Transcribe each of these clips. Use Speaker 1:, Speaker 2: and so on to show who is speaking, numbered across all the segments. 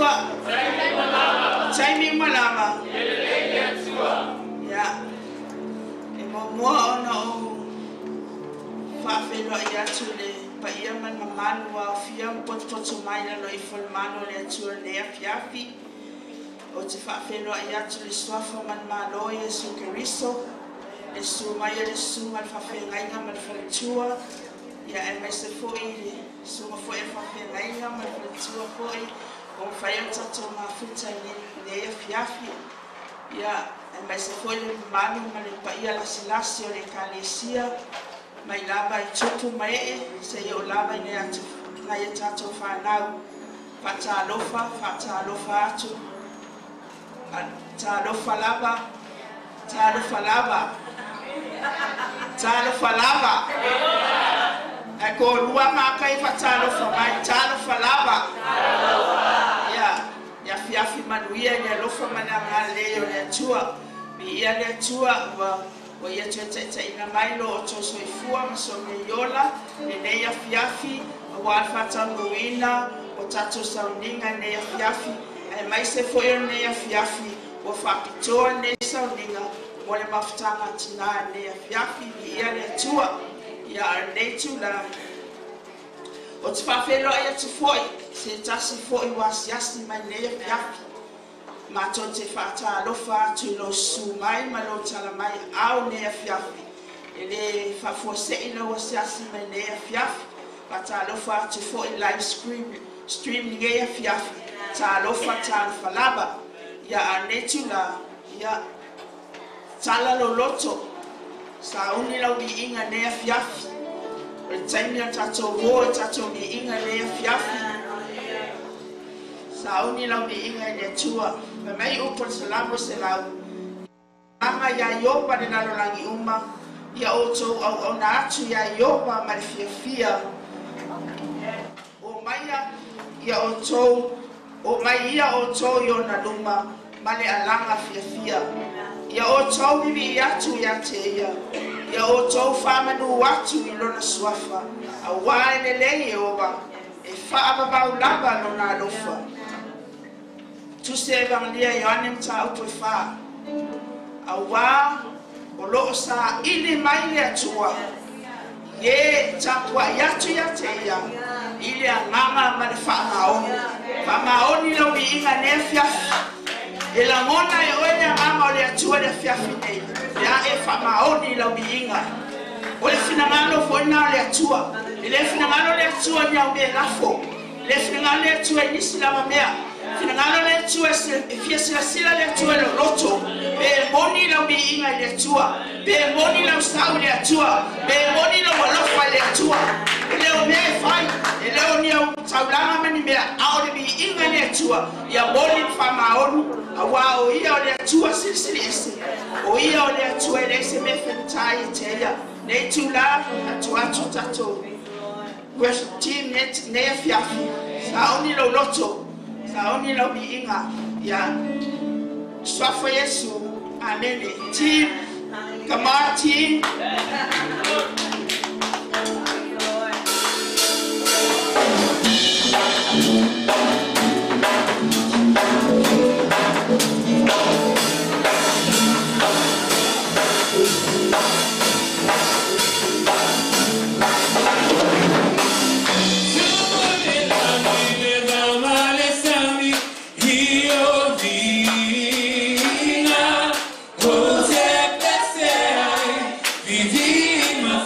Speaker 1: tua. Taimi malama. Ya. E moa ona o whawhenua I atu le pa ia man mamanu a fia mpotopoto mai na loi fulmano le atua lea fiafi. O te whawhenua I atu le swafa man malo Yesu Keriso. Le su mai le su mal whawhengainga man whaletua. Ia e mai se fo I le su ma fo e whawhengainga man whaletua fo I. O whaia tato ma futa ni lea fiafi. Ia e mai se fo I le manu ma le pa ia lasilasi o le kalesia. Mai lava I tutu mai se yo lava I ne atu na ia tato whanau whatalofa atu talofa lava e ko lua makai whatalofa mai talofa lava ia fiafi manuia ia lofa mana ngā leo le atua mi ia le atua o ia te ina mai lo o toso I fua ma so me yola le neia fiafi o alfa tangoina o tato sauninga neia fiafi e mai se foi o neia fiafi o whapitoa ne sauninga mo le mafutanga tina neia fiafi ia le tua ia ne tula o te whawhelo ia te foi se tasi foi wasiasi mai neia fiafi ma to te fata lofa tu lo su mai ma lo tala mai au ne fiafi ele fa forse ina wasiasi mai ne fiafi fata lofa tu fo live stream ne fiafi ta lofa ta falaba ya anetula ya tala lo loto sa uni la wi inga ne fiafi o taimi tato wo tato ni inga ne fiafi sa uni la wi inga ne tua me mai upo salamo se lau anga ya yopa de nalo langi uma ia oto au na atu ya yopa ma fia o maia ia oto o mai ia oto yo na luma male alanga fia ia oto bibi atu ya te ia oto famanu watu ilona swafa awa ne le yoba e fa aba lava no na lofa tu se evangelia Ioane mta auto fa awa o lo sa ili mai le atua ye tapua yatu ya teia ili anganga ma le fa maoni lo bi inga ne fiafi e la mona e oe anganga o le atua le fiafi nei ya e fa maoni lo bi inga o le finangalo fo na le atua le finangalo le atua nya o be lafo le finangalo le atua nisi la mamea finangalo le tua se fiesa sila le tua lo loto be moni la bi inga le tua be moni la sau le tua be moni la walofa le tua le o me fai le o ni o saulanga mani me a o bi inga le tua ya moni fa maonu awa o ia o le tua silisi o ia o le tua le se me fentai teia ne tula atua tato wes team net ne fiafi sauni lo loto saoni lo bi inga ya swafa Yesu amen team come on team
Speaker 2: Vivi ma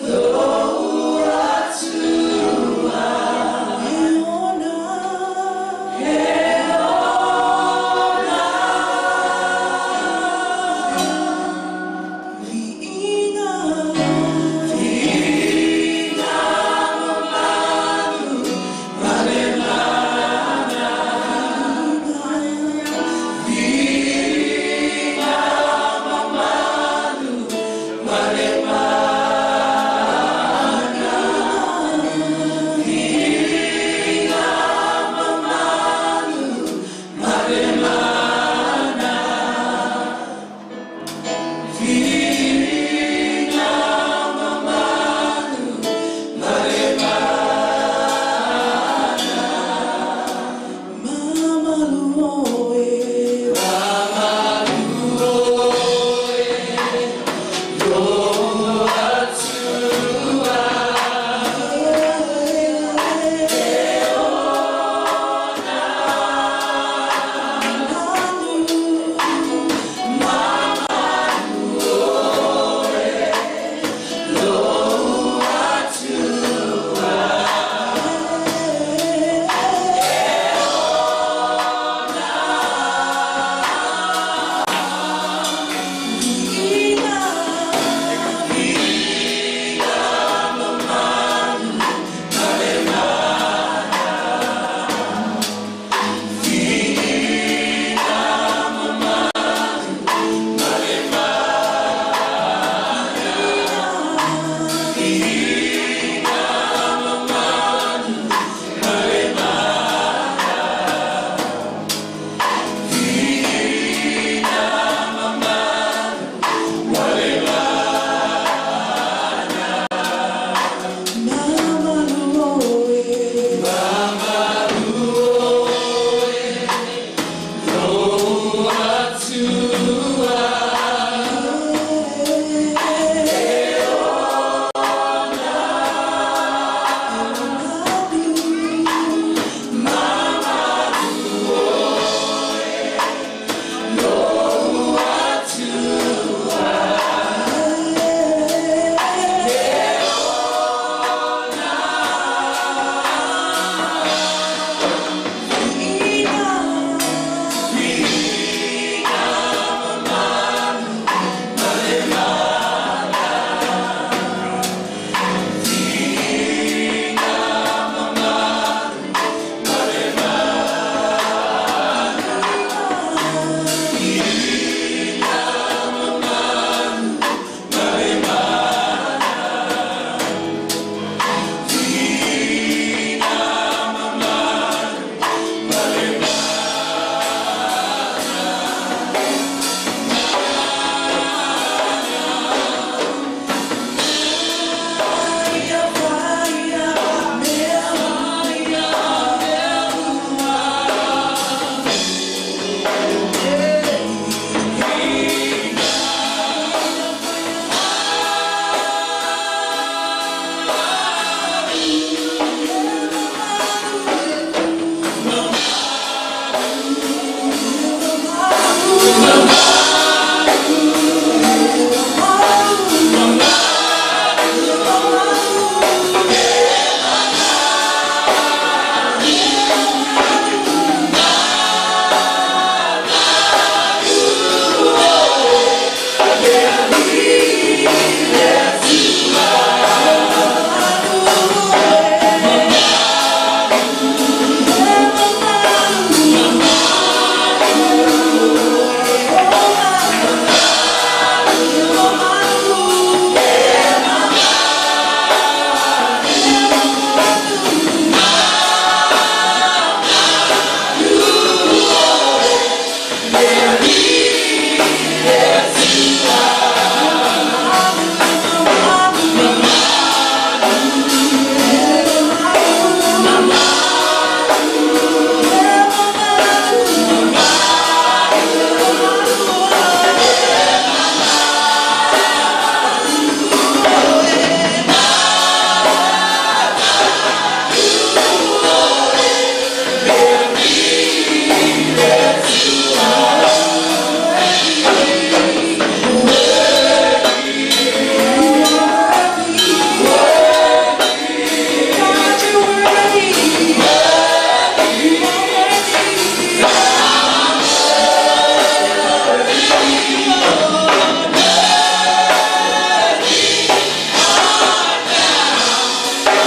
Speaker 2: Lord.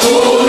Speaker 2: Hallelujah.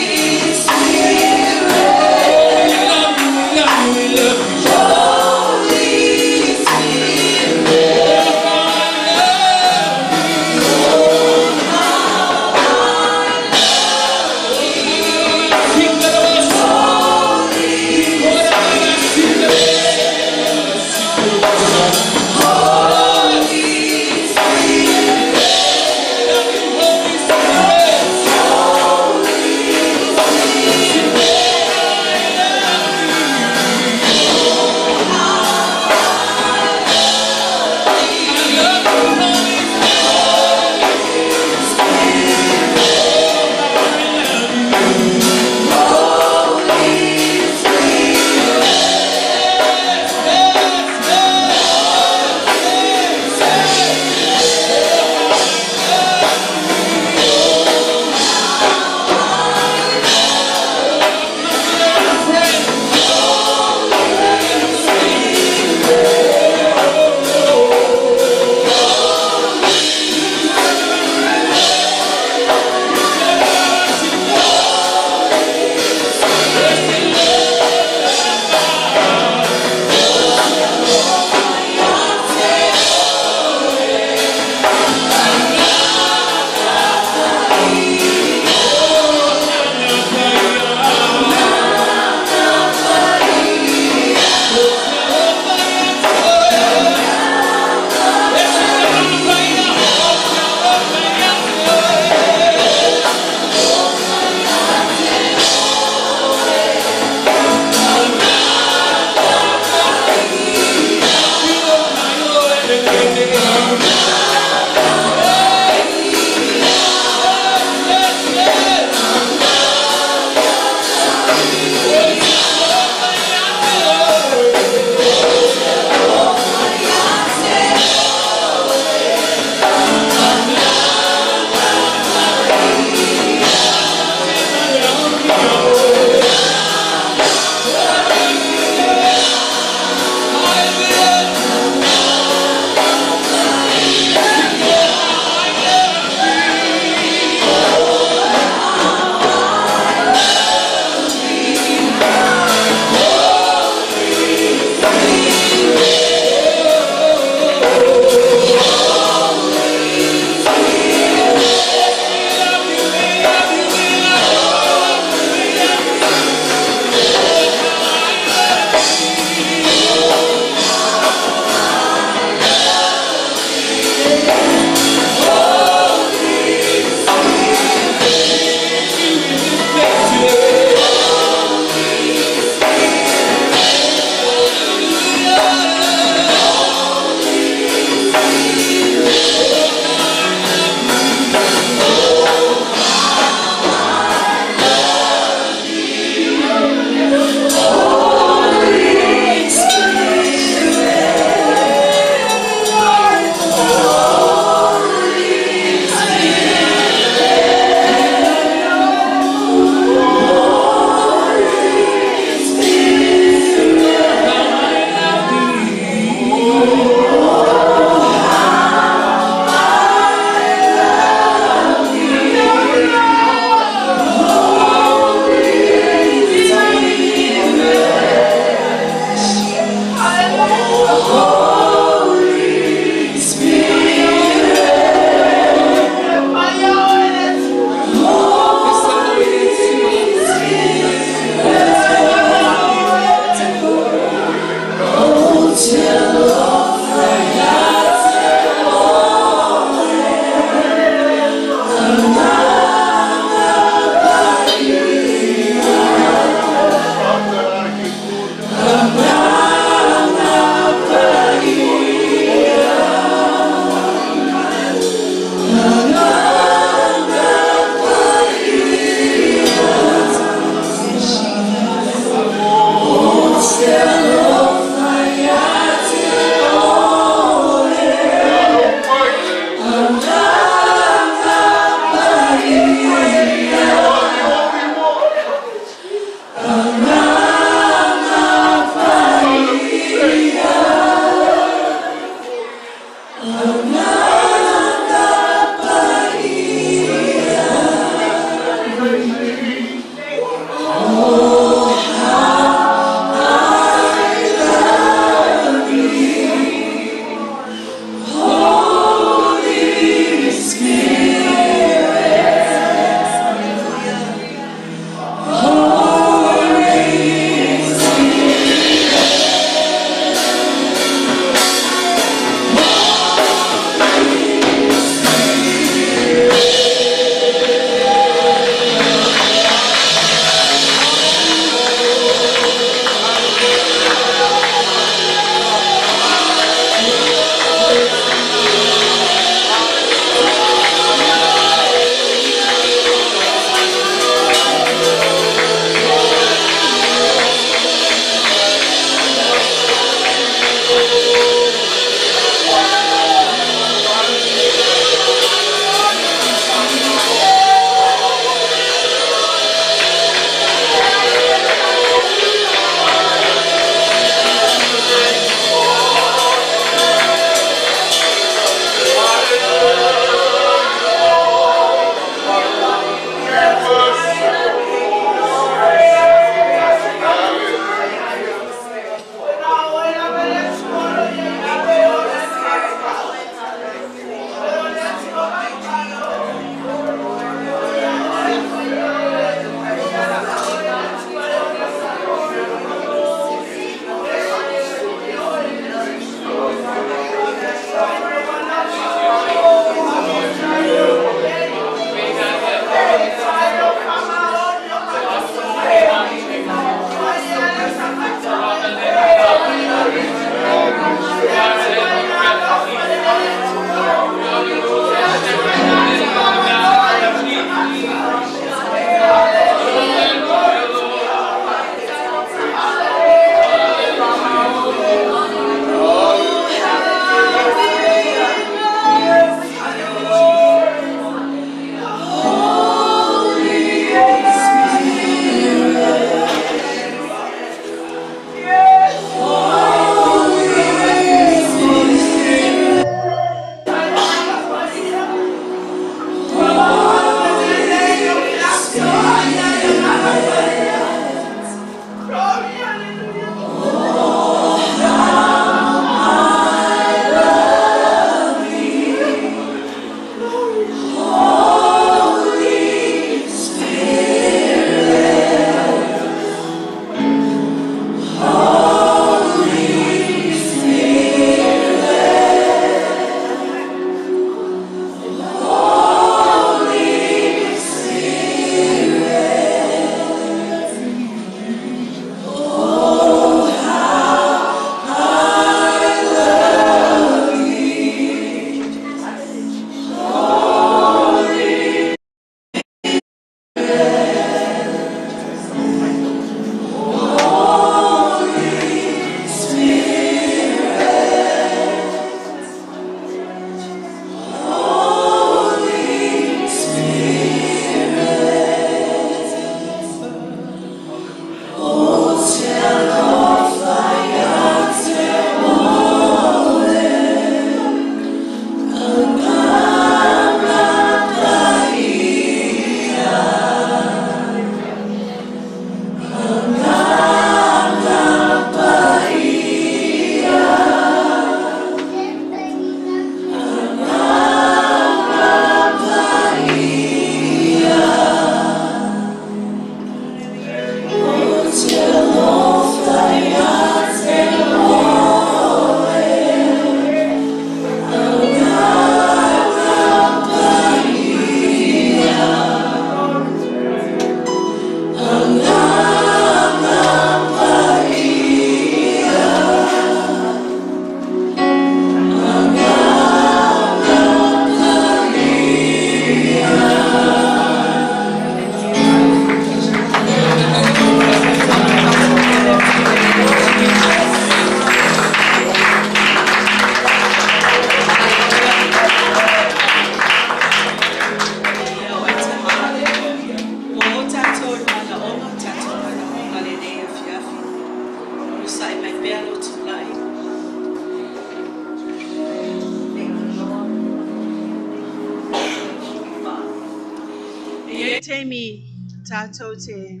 Speaker 2: Temi tato te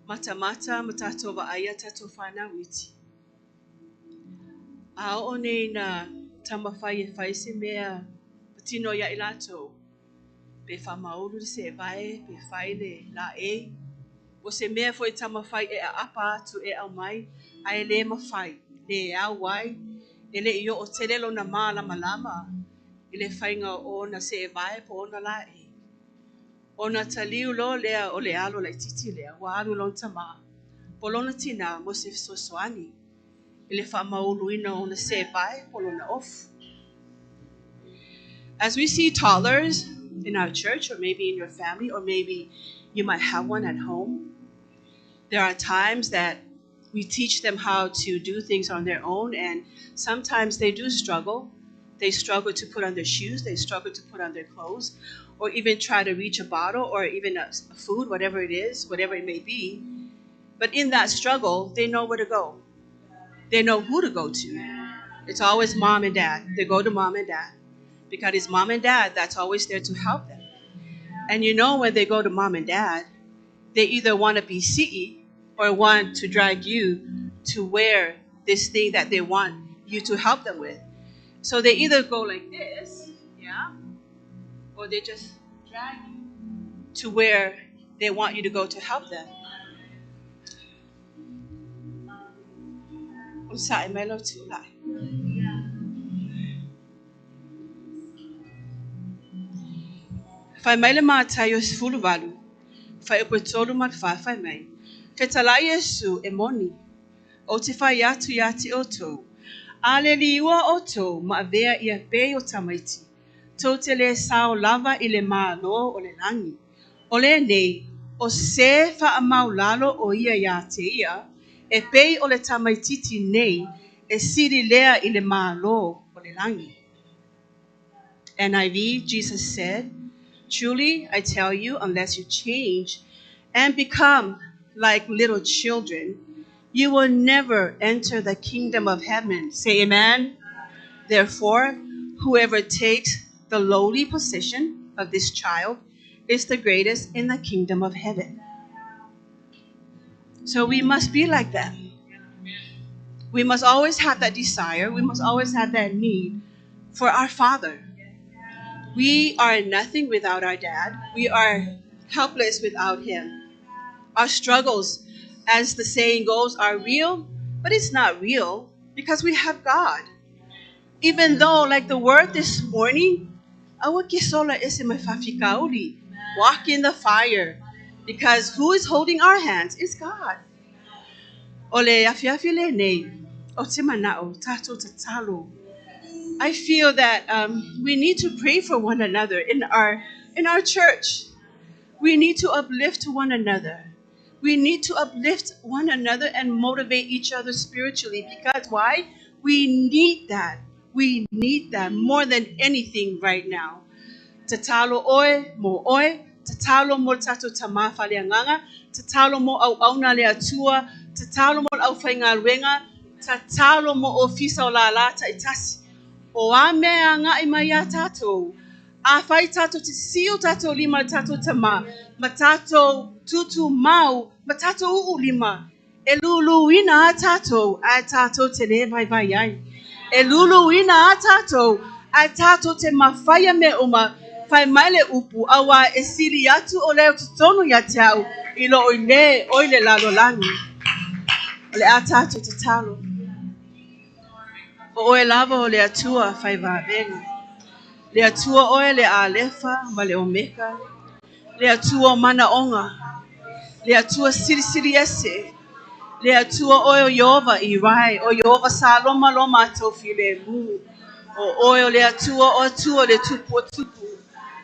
Speaker 2: matamata matato vaaya tato whana witi. A one na tamawhai e whaise mea tino ia ilato. Pe whamauru se vai, pe whaile la e. O se mea foi tamawhai e a apa atu e au mai, a e le mawhai, le e au wai, e le io o telelo na maa lama lama, i le whainga o na se vai po ona la e. Ona taliu lo lea o le alo lai titi lea, wa alu lon tama. Polona tina mo se sosoani, i le whamauru ina o na se vai, polona off. As we see toddlers in our church, or maybe in your family, or maybe you might have one at home, there are times that we teach them how to do things on their own, and sometimes they do struggle. They struggle to put on their shoes, they struggle to put on their clothes, or even try to reach a bottle, or even a food, whatever it is, whatever it may be. But in that struggle, they know where to go. They know who to go to. It's always mom and dad. They go to mom and dad. Because it's mom and dad that's always there to help them. And you know when they go to mom and dad, they either want to be CE or want to drag you to wear this thing that they want you to help them with. So they either go like this, yeah, or they just drag you to where they want you to go to help them. Fai mai le mātai o se fulu walu. Fai upo tolu mat fai mai. Ke tala Yesu e moni. O te whai atu ia te oto. Ale liua oto ma avea ia pe o tamaiti. Tau te le sao lava i le mālo o le langi. O le nei, o se wha amau lalo o ia te ia, e pei o le tamaititi nei, e siri lea i le mālo o le langi. NIV, Jesus said, "Truly, I tell you, unless you change and become like little children, you will never enter the kingdom of heaven." Say amen. Therefore, whoever takes the lowly position of this child is the greatest in the kingdom of heaven. So we must be like them. We must always have that desire. We must always have that need for our Father. We are nothing without our dad. We are helpless without him. Our struggles, as the saying goes, are real, but it's not real because we have God. Even though, like the word this morning, walk in the fire, because who is holding our hands is God. I feel that we need to pray for one another in our church. We need to uplift one another. We need to uplift one another and motivate each other spiritually. Because why? We need that. We need that more than anything right now. Tatalo oe mo oe, tatalo mo tato tamafa le nganga, tatalo mo au auna le atua, tatalo mo au fainga luenga, tatalo mo ofisa o la lata itasi. O ame anga I mai tato. A fai tato te siu tato lima tato tama. Matato tutu mau. Matato uu lima. E lulu ina a tato te le vai ai. E lulu ina a tato te mawhaia me uma. Fai maile upu awa e sili atu o leo tutonu ya te au. Ilo oile lalo langi. Le a tato te talo. O e lava o le atua fai vavenga. Le atua oe le alefa ma le omeka. Le atua mana onga. Le atua siri ese. Le atua oe o Yehova I rai. O Yehova sa loma tofi le mu. O oe o le atua o atua le tupu o tupu.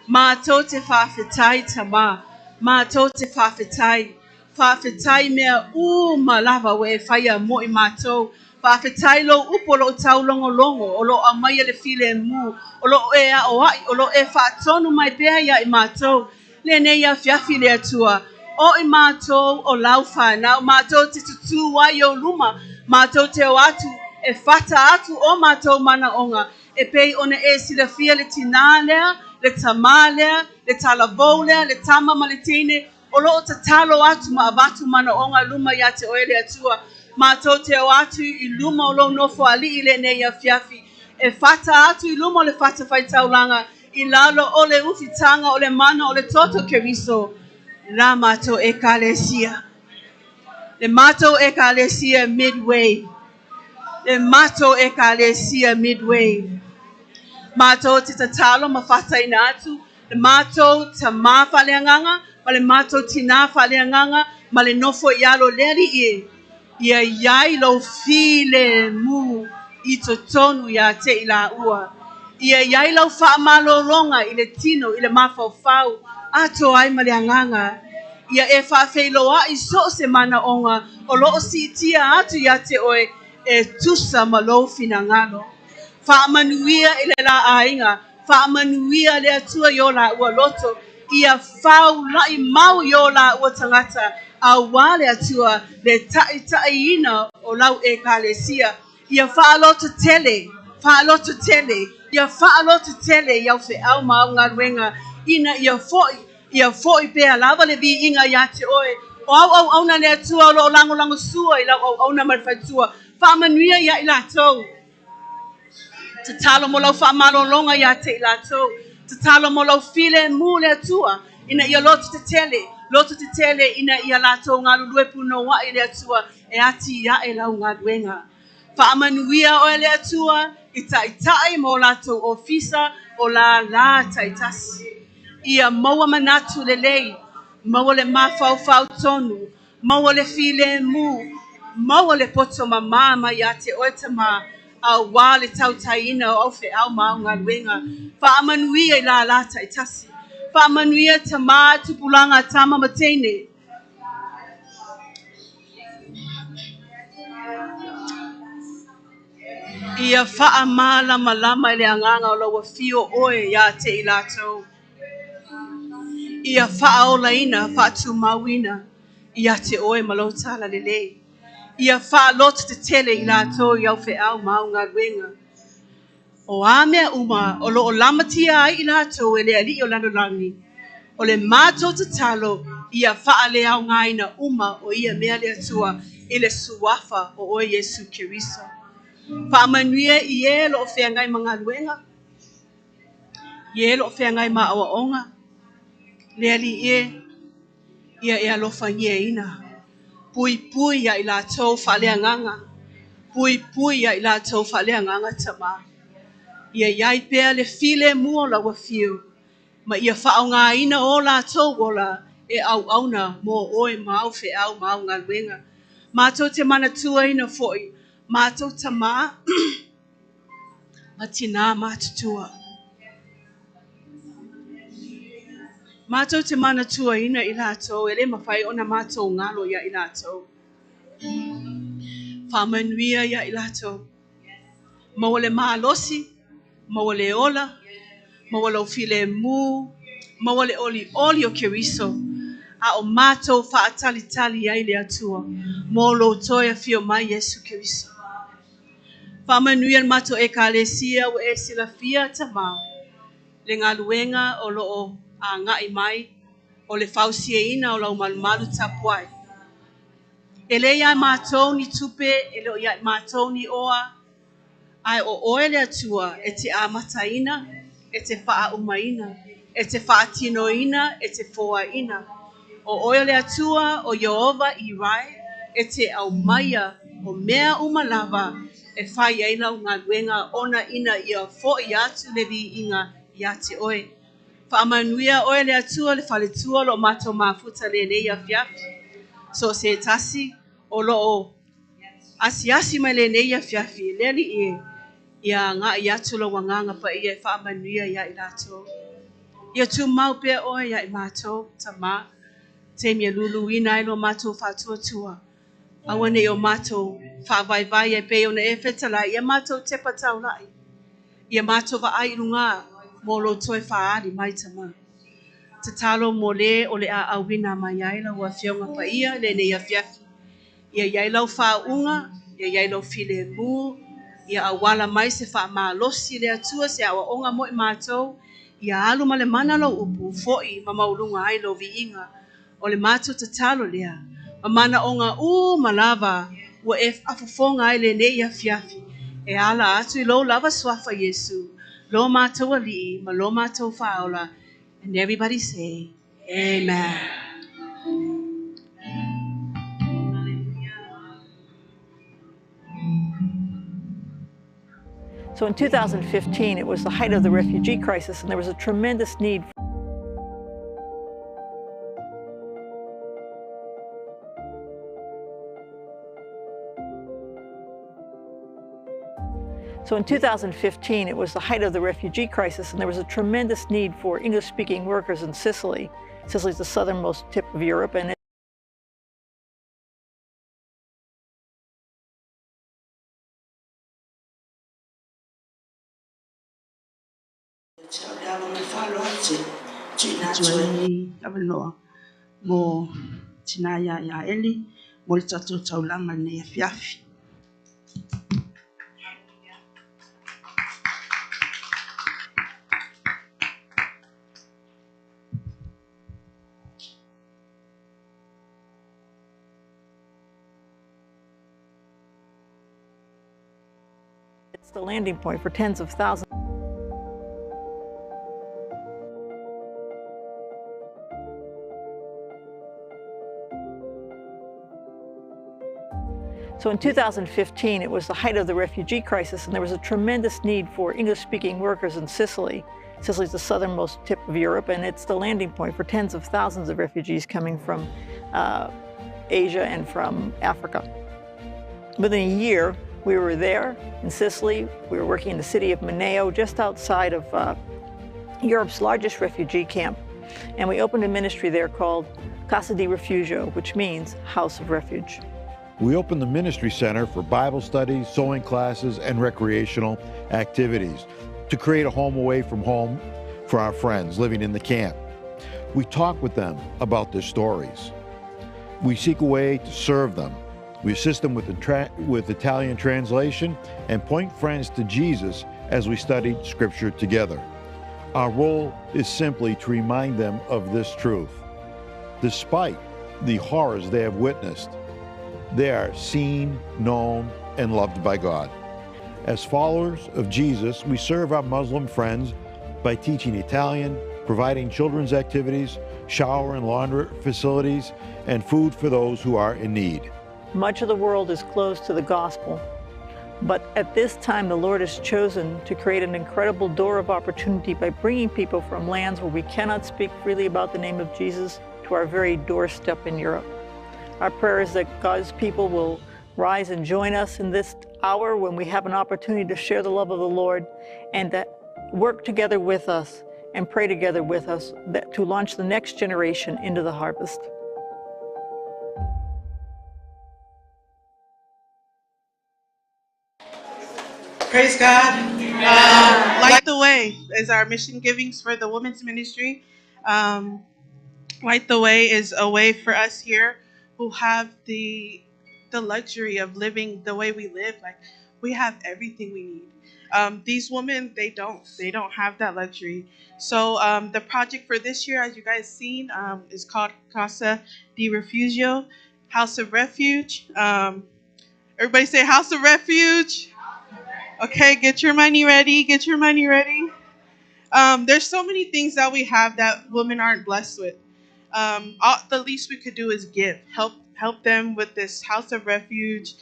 Speaker 2: Ma to te whawhetai tama. Ma to te whawhetai. Whawhetai mea ma lava we whaia mo I mātou. Whawhetai lo upolo tau longo o lo amaya le file mu o lo e a o ai o lo e whaatonu mai pēa ia I mātou le ne ia whiawhi le atua o I mātou o lau whanau mātou te tutu wai o luma mātou te o atu e whata atu o mātou mana onga e pei ona e sila fia le tina lea le tama lea le talavou lea, le tama ma le tine, o loo tatalo atu ma avatu mana onga luma ia te oe le atua. Mātou te o atu I luma o lou nofo ali I le nei a fiafi. E fata atu I luma o le fata faitaulanga, I lalo o le ufitanga, o le mana, o le toto keriso. La mātou ekalesia. Le mātou ekalesia midway. Le mātou ekalesia midway. Mātou te tatalo ma fataina atu. Le mātou ta mā whaleanganga, ma le mātou tina whaleanganga, ma le nofo ialo leri I. Ia iai lo file mu I totonu ia te I la ua. Ia iai lo whaamalolonga I le tino, I le mawhauwhau. Ato ai ma le anganga. Ia e whawheiloa I so se mana onga, o loo si tia atu ia te oe, e tusa ma lo fina ngalo. Whaamanuia I le la ainga, whaamanuia le atua I o la ua loto, ia whau lai mau I o la ua tangata, a wale atua le tai ina o lau e kalesia, ia whaaloto tele, ia whaaloto tele, iau fe au mau ngā ruenga, ina ia foi pea lava le vi inga ia te oe, o au na le atua o lo lango sua, I lau au na marwhaitua, whaamanuia ia I la tau. Te talo mo lau whaamalolonga ia te I lātou. Te talo mo lau file mu le atua. Ina ia loto te tele ina ia lātou ngā lulue puno wa I le atua. E ati ia e lau ngā duenga. Whaamanuia o le atua. I tai mo lātou ofisa o la taitasi. Ia maua manatu le lei. Maua le mawhau tonu. Maua le file mu. Maua le poto mamama ia te oetama. A wale tau taina o fe au mau ngā ruenga. Whaamanuia I la taitasi. Whaamanuia ta mā tupulanga tama matene. Ia whaamala malama I le anganga o lawa fio oe ia te I lātou. Ia whaolaina, whaatumauina ia te oe malotala lele. Ia whaalota te tele I lātou iau fe au mau ngā ruenga. O amea uma o loo lamatia ai I lātou e lea li o lanolangi. O le mātou te talo ia whaale au ngaina uma o ia mea le atua I le suafa o oe Yesu Keriso. Whaamanuia I e lo o whengai mga ruenga. I e lo o whengai ma awa onga. Lea li ia e alofa ina. Pui ia I lātou whalea nganga. Pui ia I lātou whalea nganga tama. Ia iai pēr le file mua la wafiu. Ma ia whao ngā ina o lātou wola e auna mō oe mau fe au mau ngā luenga. Mātou te mana tua ina foi. Mātou ta mā. Ma tina mātutua. Mātou te mana tua ina I lātou. E le mawhai ona mātou ngalo ia I lātou. Whamanuia ia I lātou. Maua le mālosi. Maua le ola. Maua lau file mu. Maua le oli o Keriso. A o mātou whaatalitali ai le atua. Mō lo toia fio mai Yesu Keriso. Whamanuia mātou e kālesia o e sila fia tama. Le ngā luenga o loo a ngai mai. O le whausia ina o lau malumalu tapuai. E le ia mātou ni tupe. E leo ia mātou ni oa. Ai o oe le atua e te amataina. E te wha umaina. E te wha tinoina. E te foa ina. O oe le atua o Yehova I rai. E te au maia o mea umalava. E whai eilau ngā luenga ona ina ia fo I atu le vi inga ia te oe. Whaamanuia oe le atua le whaletua lo mato mafuta le nei a fiafi. So se tasi o loo asi mai le nei a fiafi. Leli ia ngā I atu lo wanganga pa ia whaamanuia ia I lato. Ia tu mau pia oe ia I mato ta ma. Te mia lulu ina ilo mato whatua tua. Awane o mato whawaiwai e pe ona e whetala. Ia mato te patau lai. Ia mato wa ai runga. Molo toi whaari mai tama. Te talo mo le o le a awina mai aila ua whionga pa ia le nei a fiafi. Ia iailau whaunga. Ia iailau file mu. Ia awala mai se wha maa losi le atua se awa onga mo I mātou. Ia alu ma le mana lo upu fo'i ma maulunga ai lo viinga o le mātou tatalo lea. Ma mana o ngā ma lava ua e afafonga ai le nei a fiafi. E ala atu I lo lava swafa Yesu. Lo mātou ali'i ma lo mātou whaola. And everybody say, Amen.
Speaker 3: So in 2015, it was the height of the refugee crisis, and there was a tremendous need. So in 2015, it was the height of the refugee crisis, and there was a tremendous need for English-speaking workers in Sicily. Sicily is the southernmost tip of Europe, and
Speaker 1: Tuai awanoa mo tina ia Eli mo le tatou taulanga nei afiafi.
Speaker 3: it's the landing point for tens of thousands. So in 2015, it was the height of the refugee crisis, and there was a tremendous need for English-speaking workers in Sicily. Sicily is the southernmost tip of Europe, and it's the landing point for tens of thousands of refugees coming from Asia and from Africa. Within a year, we were there in Sicily. We were working in the city of Mineo, just outside of Europe's largest refugee camp. And we opened a ministry there called Casa di Refugio, which means House of Refuge.
Speaker 4: We opened the ministry center for Bible studies, sewing classes, and recreational activities to create a home away from home for our friends living in the camp. We talk with them about their stories. We seek a way to serve them. We assist them with Italian translation and point friends to Jesus as we studied Scripture together. Our role is simply to remind them of this truth. Despite the horrors they have witnessed, they are seen, known, and loved by God. As followers of Jesus, we serve our Muslim friends by teaching Italian, providing children's activities, shower and laundry facilities, and food for those who are in need.
Speaker 3: Much of the world is closed to the gospel, but at this time the Lord has chosen to create an incredible door of opportunity by bringing people from lands where we cannot speak freely about the name of Jesus to our very doorstep in Europe. Our prayer is that God's people will rise and join us in this hour when we have an opportunity to share the love of the Lord, and that work together with us and pray together with us to launch the next generation into the harvest.
Speaker 5: Praise God. Light the Way is our mission givings for the women's ministry. Light the Way is a way for us here who have the luxury of living the way we live. Like, we have everything we need. These women, they don't have that luxury. So the project for this year, as you guys seen, is called Casa di Refugio, House of Refuge. Everybody say House of Refuge. Okay, get your money ready. Get your money ready. There's so many things that we have that women aren't blessed with. The least we could do is give. Help them with this house of refuge,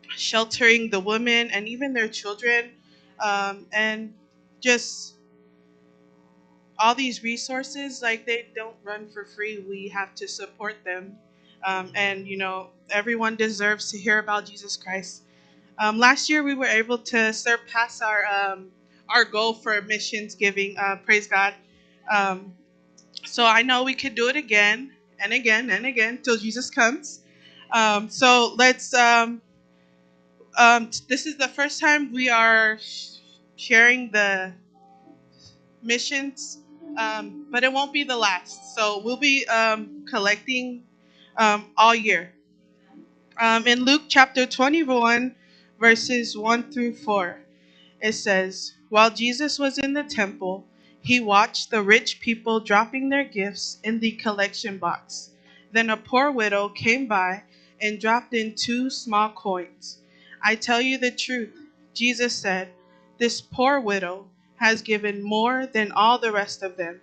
Speaker 5: sheltering the women and even their children, and just all these resources. Like, they don't run for free. We have to support them, and everyone deserves to hear about Jesus Christ. Last year, we were able to surpass our goal for missions giving. Praise God. So I know we could do it again and again and again till Jesus comes. So let's. This is the first time we are sharing the missions, but it won't be the last. So we'll be collecting all year. In Luke chapter 21. Verses 1 through 4, it says, While Jesus was in the temple, he watched the rich people dropping their gifts in the collection box. Then a poor widow came by and dropped in 2 small coins. I tell you the truth, Jesus said, this poor widow has given more than all the rest of them,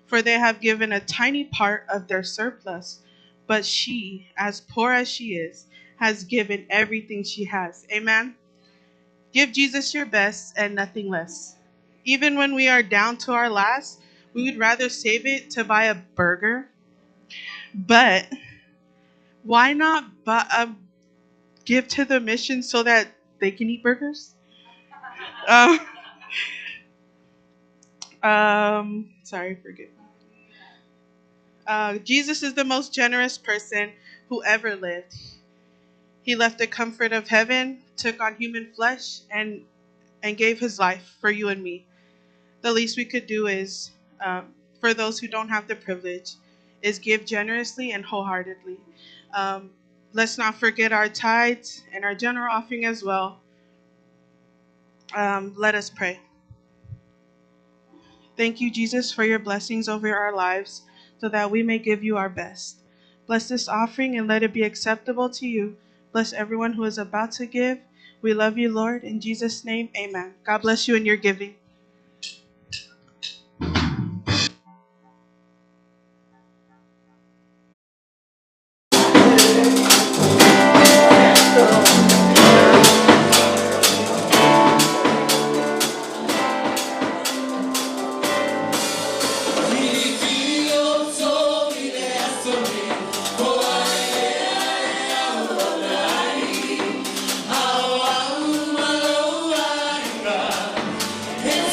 Speaker 5: for they have given a tiny part of their surplus. But she, as poor as she is, has given everything she has. Amen? Give Jesus your best and nothing less. Even when we are down to our last, we would rather save it to buy a burger. But why not give to the mission so that they can eat burgers? Sorry, forgive me. Jesus is the most generous person who ever lived. He left the comfort of heaven, took on human flesh, and gave his life for you and me. The least we could do is, for those who don't have the privilege, is give generously and wholeheartedly. Let's not forget our tithes and our general offering as well. Let us pray. Thank you, Jesus, for your blessings over our lives so that we may give you our best. Bless this offering and let it be acceptable to you. Bless everyone who is about to give. We love you, Lord. In Jesus' name, amen. God bless you in your giving.
Speaker 6: Hey!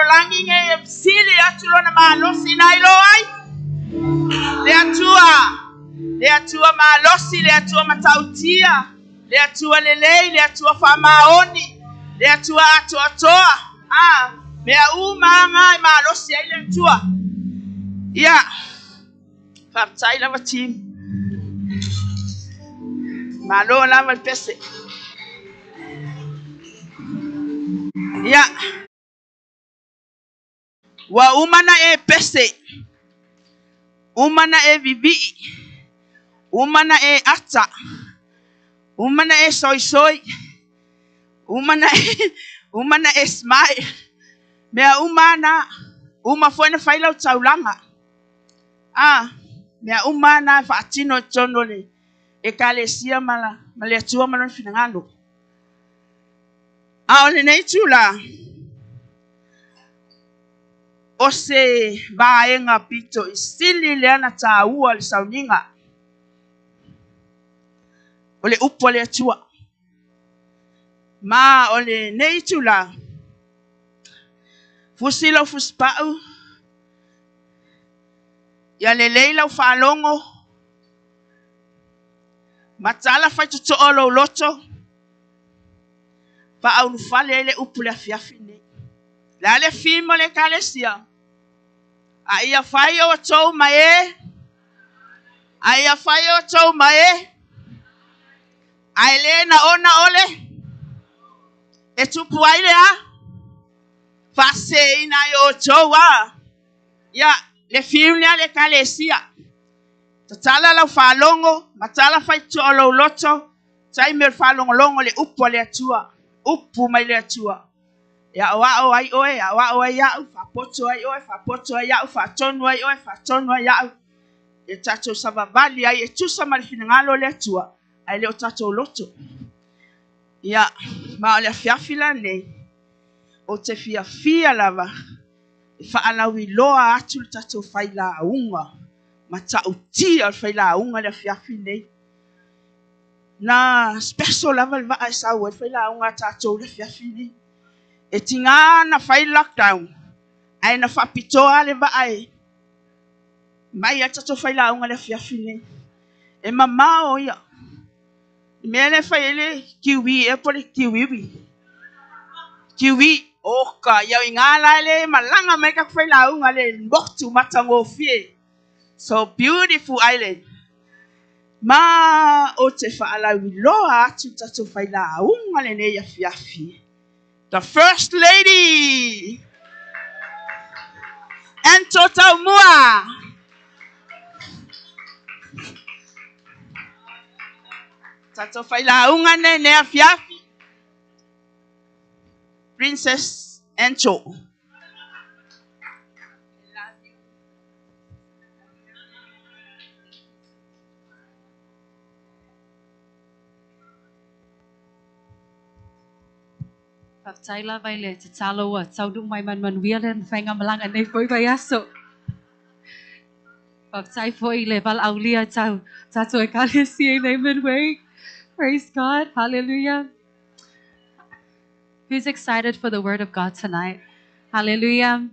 Speaker 1: langi nge sili atulo na malosi na iloai. Le atua malosi, le atua matautia, le atua lelei, le atua famaoni, le atua atoa. Mea umanga malosi ai le atua. Ia. Faptai lava team. Malo lava pese. Ia. Wa umana e pese. Umana e vivi. Umana e ata. Umana e soy. Umana e smile. Mea uma foi na faila o taulanga. Mea umana fatino tonole. E kalesia mala. Malia tua malon finangalo. Ole nei tula. O se vaenga pito isili leana taua le sauninga. O le upo le atua. Ma o le nei tula. Fusilo fuspau. Ia le leila o whalongo. Matala fai tuto olo loto. Pa au nufale le upo le afiafine. La le fimo le kalesia. Aia fai o tou mae. Aia fai o tou mae. Aile na ona ole. E tupu aile a. Fase ina yo tou a. Ya le fimo le kalesia. Tatala la falongo. Matala fai tu olo loto. Tai me falongo longo le upo le atua. Upu mai le atua. Ya wa o ai oe ya wa o ya fa poto ai oe fa poto ai ya fa tonu ai oe fa tonu ai ya e tato savavali ai e tusa mal finangalo le tua ai le tato loto ya ma le fiafila ne o te fia lava fa ala wi loa atu tato faila unga ma ta uti al faila unga le fiafine na special level va ai sa o faila unga tato le fiafine e tinga na fai lockdown ai na fapitoa le va ai mai ata to fai la unga le fiafine e mama o ya me le fai le kiwi e pole kiwi oka ya ingala le malanga mai ka fai la unga le mboktu matango fie so beautiful island ma o te fa ala wi loa atu tato fai la unga le ne ya fiafi. The First Lady. And Total Mua. Tato faila unga ne afiafi. Princess Encho.
Speaker 6: Taila vaile te taloa taudu mai man wielen whainga malanga nei foi vai aso. Tai foi le val aulia tau tato e kalesi e nei midway. Praise God. Hallelujah. Who's excited for the word of God tonight? Hallelujah.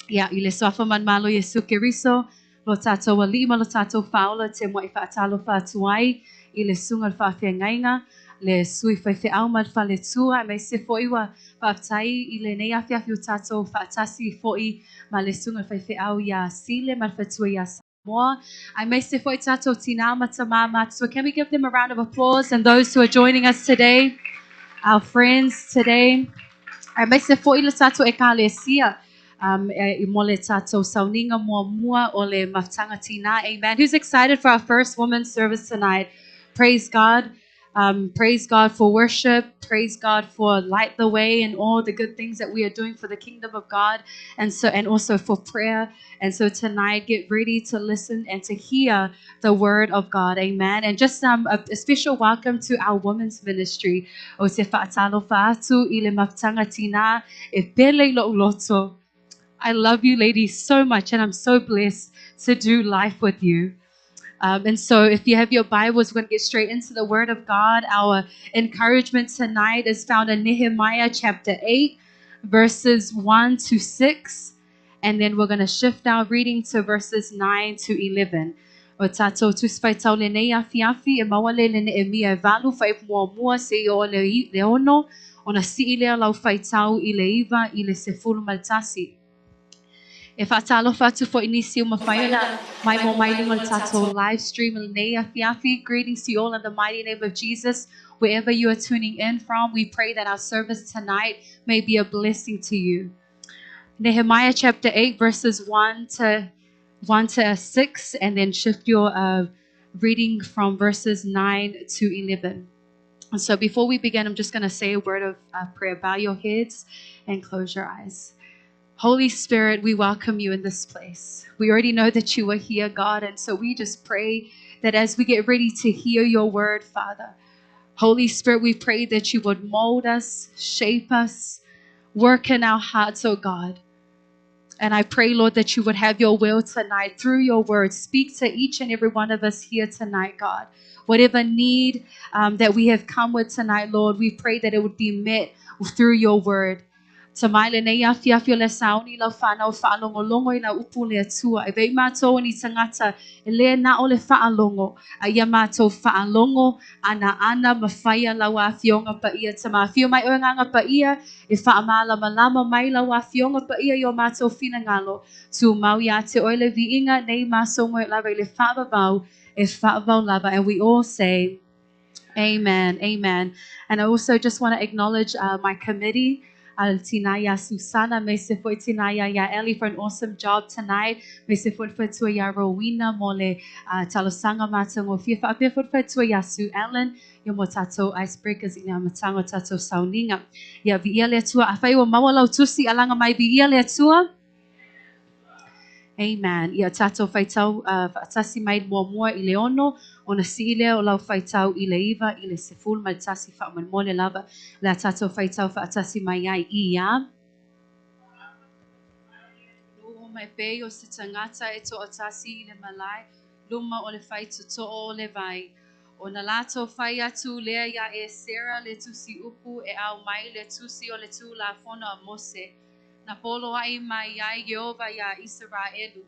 Speaker 6: Ya ile sofa man malo Yesu Kiriso. Lo tato walima lo tato faula te mo ifa talo fa tuai. Ile sungal fa ngainga. Le sui fai fe au mal fa le tua me se foi wa fa tai ile nei afia fiu tato fa tasi foi ma le sunga fai fe au ya sile mal fa tua ya more. I may se foi tato tina mata mama. So can we give them a round of applause and those who are joining us today, our friends today. I may se foi le tato e kalesia. I mole tato sauninga mua ole maftanga tina. Amen. Who's excited for our first women's service tonight? Praise God. Praise God for worship. Praise God for light the way and all the good things that we are doing for the kingdom of God, and also for prayer. And so tonight, get ready to listen and to hear the word of God. Amen. And just a special welcome to our women's ministry. O se fa'atalo fa'atu i le maftanga tina e pele lo loto. I love you ladies so much, and I'm so blessed to do life with you. And so if you have your Bibles, we're going to get straight into the Word of God. Our encouragement tonight is found in Nehemiah chapter 8, verses 1 to 6, and then we're going to shift our reading to verses 9 to 11. O tatou tuspai tau le nei afi e mawale le ne e mia e valu fai mua se i o le ono o na si ilea lau fai tau i le iwa i le sefulu maltasi. E whatalo whatu fo inisi uma whaiona mai mo mai lunga le tatou live stream le nei afi. Greetings to you all in the mighty name of Jesus. Wherever you are tuning in from, we pray that our service tonight may be a blessing to you. Nehemiah chapter 8 verses 1 to 6, and then shift your reading from verses 9 to 11. And so before we begin, I'm just going to say a word of prayer. Bow your heads and close your eyes. Holy Spirit, we welcome you in this place. We already know that you are here, God, and so we just pray that as we get ready to hear your word, Father, Holy Spirit, we pray that you would mold us, shape us, work in our hearts, oh God. And I pray, Lord, that you would have your will tonight through your word. Speak to each and every one of us here tonight, God. Whatever need that we have come with tonight, Lord, we pray that it would be met through your word. Tamai le nei afi le sauni lau whanau whaalongolongo I na upu le atua. E vei mātou ni tangata e le na o le whaalongo. A ia mātou whaalongo ana mawhaia lau a fionga pa ia tama. Fio mai oenganga pa ia e whaamala malama mai lau a fionga pa ia yo mātou whina ngalo. Tu mau ia te oile vi inga nei māsongo e lava I le whaavavau e whaavau lava. And we all say, Amen, amen. And I also just want to acknowledge my committee. Tinaya Susana, me se foi Tinaya ya Eli for an awesome job tonight. Me se foi tua ya Rowena mole talosanga matango fifa pe foi tua ya Sue Ellen yo mo tato icebreakers ina matango tato sauninga. Ya vi ele tua afai o mawala tusi alanga mai vi ele tua. Amen. Ia tato whaitau whaatasi mai mua I leono o na siile o lau whaitau I le iwa I le seful mai tasi whaaman mole lava la tato whaitau whaatasi mai ai I ia. Luo mai pei o se tangata e to o tasi I le malai luma o le whaitu to o le vai. O na lato whai atu lea ia e Sarah le tusi upu e au mai le tusi o le tu la fono a Mose. Na polo ai mai ai Jehova ya Israelu.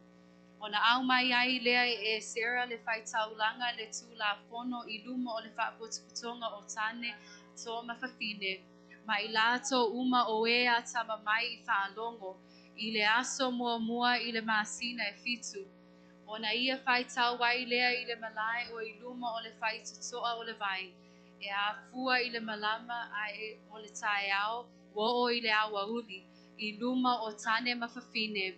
Speaker 6: O na au mai ai lea e Sarah le whaitaulanga le tu la fono I luma o le whaaputuputonga o tane to mawhawhine. Ma I lato uma o ea tama mai I whaalongo. I le aso mua I le masina e fitu. O na ia whaitau wai lea I le malai o I luma o le whaitutoa o le vai. E a fua I le malama ai o le tae ao wo o I le awa uli. I luma o tane mawhawhine,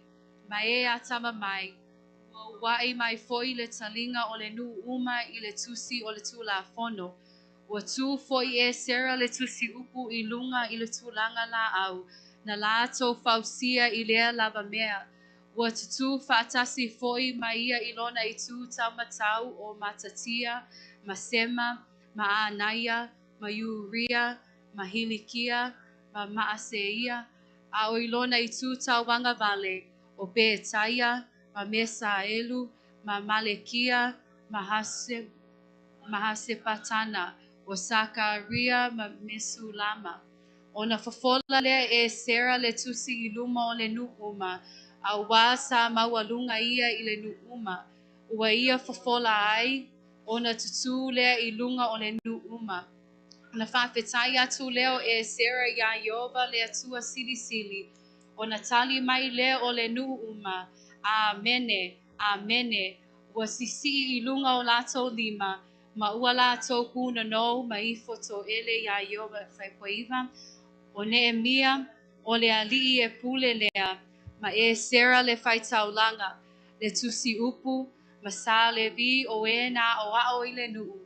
Speaker 6: mai e atama mai, o wai mai foi le talinga o le nu uma I le tusi o le tu la fono. O tu foi e Sarah le tusi upu I lunga I le tulanga la au, na la ato fausia I lea lava mea. O tutu whaatasi foi mai ia ilona I tu taumatau o Matatia, Masema, Maanaya, Mayuria, Mahilikia, Maaseia, a o ilona I tu tauanga vale, o Beetaia, ma Mesaelu, ma Malekia, Mahasepatana, o Sakaria, ma Mesulama. O na fofola le e Sarah le tusi I luma o le nuuma, a wa sa mawalunga ia I le nuuma. Ua ia fofola ai, o na tutu le I lunga o le nuuma. Na whawhetai atu leo e Sarah ya Yehova le atua sili. O na tali mai leo o le nuuma. Amene, amene. Ua sisi I lunga o lato lima. Ma ua lato kuna no ma I foto ele ya Yehova whaipoiva. O Nehemia o le alii e pule lea. Ma e Sarah le whaitaulanga. Le tusi upu. Ma sa le vi o e na o a o I le nuu.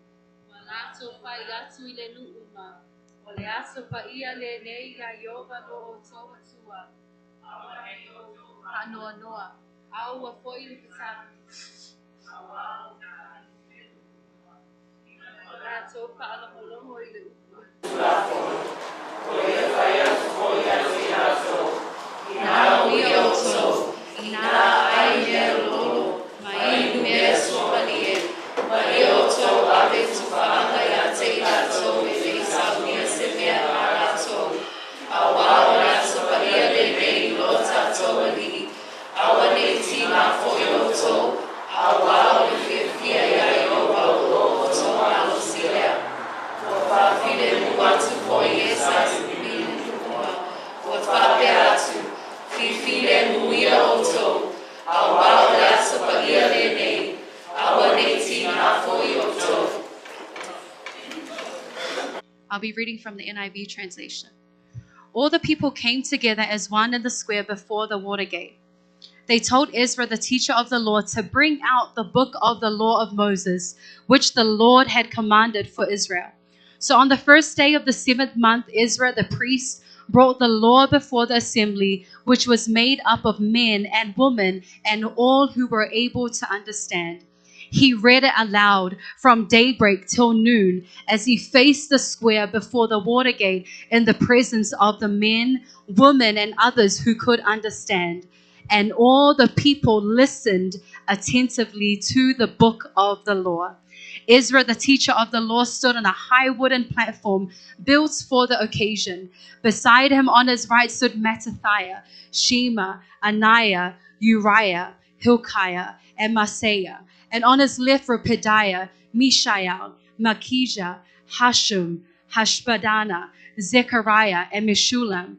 Speaker 6: Lato whai atu I le nuuma. O le aso pa ia le nei ya Yehova lo o toa tua. Hanoa noa. Au a foi le pitana. Lato pa ala moloho I le upu. O le whai atu foi atu I aso. Ina o I oto. Ina ai mea lolo. Ma I mea sopalie. Ma I oto ave tu whaanga ia te I ato e whaisau nia se mea a ato. A wao le aso pa I'll be reading from the NIV translation. All the people came together as one in the square before the water gate. They told Ezra, the teacher of the law, to bring out the book of the law of Moses, which the Lord had commanded for Israel. So on the first day of the 7th month, Ezra the priest brought the law before the assembly, which was made up of men and women and all who were able to understand. He read it aloud from daybreak till noon as he faced the square before the water gate in the presence of the men, women, and others who could understand. And all the people listened attentively to the book of the law. Ezra, the teacher of the law, stood on a high wooden platform built for the occasion. Beside him on his right stood Mattithiah, Shema, Ananiah, Uriah, Hilkiah, and Maaseiah. And on his left were Pedaiah, Mishael, Malchijah, Hashum, Hashbadana, Zechariah, and Meshullam.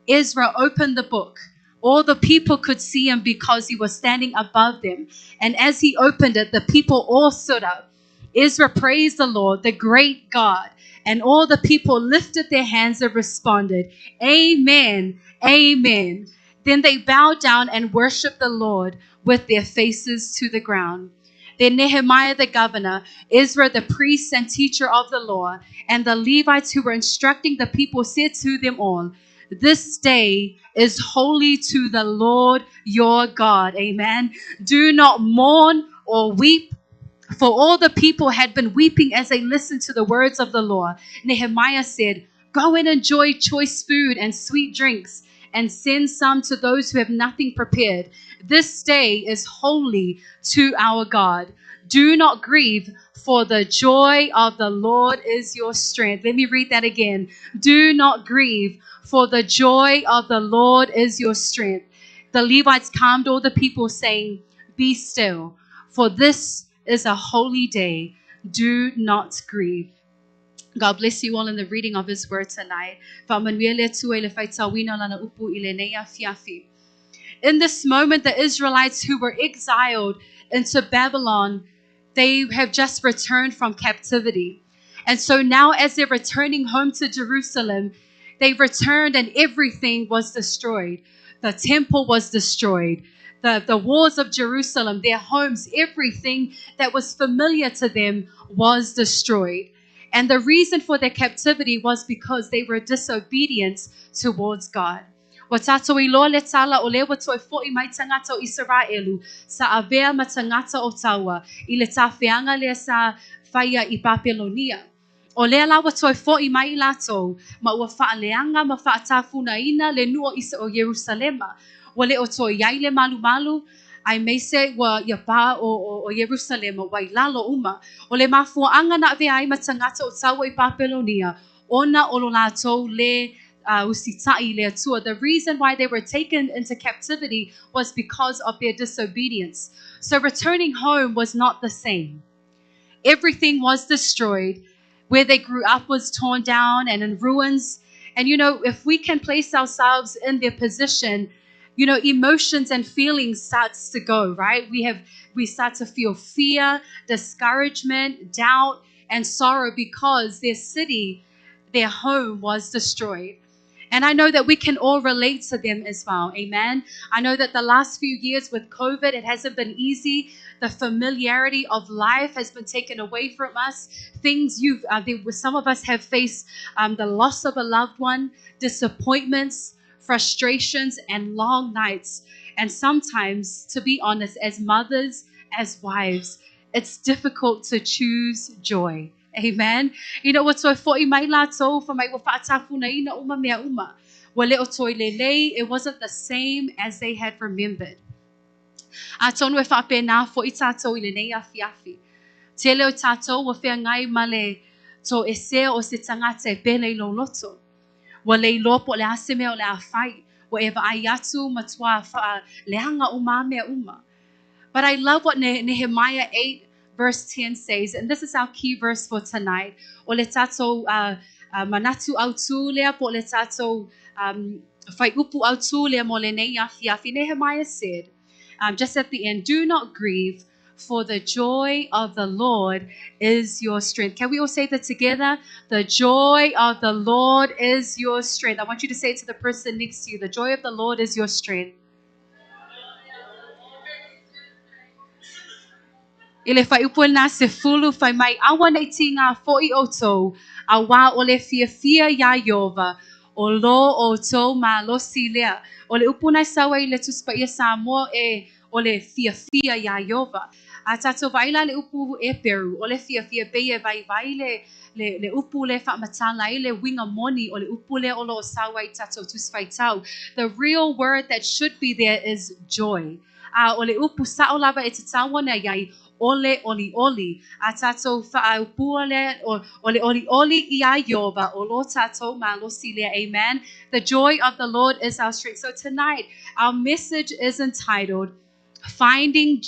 Speaker 6: Ezra opened the book. All the people could see him because he was standing above them. And as he opened it, the people all stood up. Ezra praised the Lord, the great God. And all the people lifted their hands and responded, Amen, Amen. Then they bowed down and worshiped the Lord with their faces to the ground. Then Nehemiah the governor, Ezra the priest and teacher of the law, and the Levites who were instructing the people said to them all, This day is holy to the Lord your God. Amen. Do not mourn or weep. For all the people had been weeping as they listened to the words of the law. Nehemiah said, Go and enjoy choice food and sweet drinks, and send some to those who have nothing prepared. This day is holy to our God. Do not grieve, for the joy of the Lord is your strength. Let me read that again. Do not grieve, for the joy of the Lord is your strength. The Levites calmed all the people, saying, Be still, for this is a holy day. Do not grieve. God bless you all in the reading of His word tonight. In this moment, the Israelites who were exiled into Babylon, they have just returned from captivity. And so now as they're returning home to Jerusalem, they returned and everything was destroyed. The temple was destroyed. The walls of Jerusalem, their homes, everything that was familiar to them was destroyed. And the reason for their captivity was because they were disobedient towards God. Watato I loa le tala o le wato fo'i mai tangata o Israelu sa avea ma tangata o taua I le tawhianga le sa whaia I Babylonia. O lea la wato fo'i mai lato ma ua whaaleanga ma whaatafunaina le nua isa o Jerusalema. Wale o toi yai le malu malu, ai meise wa ia pa o Jerusalem wa ilalo uma. O le mafuanga na ve ai matangata o taua I Babylonia, ona o lo lato le usitai le atua. The reason why they were taken into captivity was because of their disobedience. So returning home was not the same. Everything was destroyed. Where they grew up was torn down and in ruins. And you know, if we can place ourselves in their position, you know, emotions and feelings starts to go, right? We start to feel fear, discouragement, doubt, and sorrow because their city, their home was destroyed. And I know that we can all relate to them as well. Amen. I know that the last few years with COVID, it hasn't been easy. The familiarity of life has been taken away from us. Some of us have faced the loss of a loved one, disappointments, frustrations, and long nights. And sometimes, to be honest, as mothers, as wives, it's difficult to choose joy. Amen. You know what? So for my lato, for my wafatafunaina uma mea uma, wale otoilele, it wasn't the same as they had remembered. Atonu e whapena fo I tato ilenei afiafi. Tele o tato wa whea ngai male to ese o se tangata e pele lo loto. Wa le lopo le aseme o le awhai. Wa eva ai atu matua le hanga uma mea uma. But I love what Nehemiah 8 verse 10 says, and this is our key verse for tonight. O le tato manatu autu lea po le tato fai upu autu lea mo le nei afi. Nehemiah said, just at the end, do not grieve, for the joy of the Lord is your strength. Can we all say that together? The joy of the Lord is your strength. I want you to say it to the person next to you. The joy of the Lord is your strength. Ile fai upul na se fulu fai mai awa nei tinga fo'i o tou a wā o le fia ya Yova o lo o tou ma lo silea o le upu nai sawa i le tuspa ia Samoa o le fia ya Yova a tato vaila le upu e Peru o le fia beie vai le upu le whaamatanga i le winga moni o le upu le o lo sawa i tato tuspai tau. The real word that should be there is joy. O le upu sao lava e te tawa na iai ole oli a tato whaupua le ole oli I a Yova o lo tato ma lo silea. Amen. The joy of the Lord is our strength. So tonight our message is entitled Finding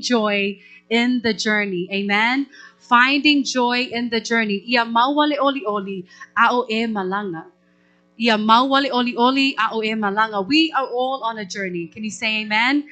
Speaker 6: Joy in the Journey. Amen. Finding joy in the journey. Ia mawale oli a o e malanga. Ia mawale oli a o e malanga. We are all on a journey. Can you say amen?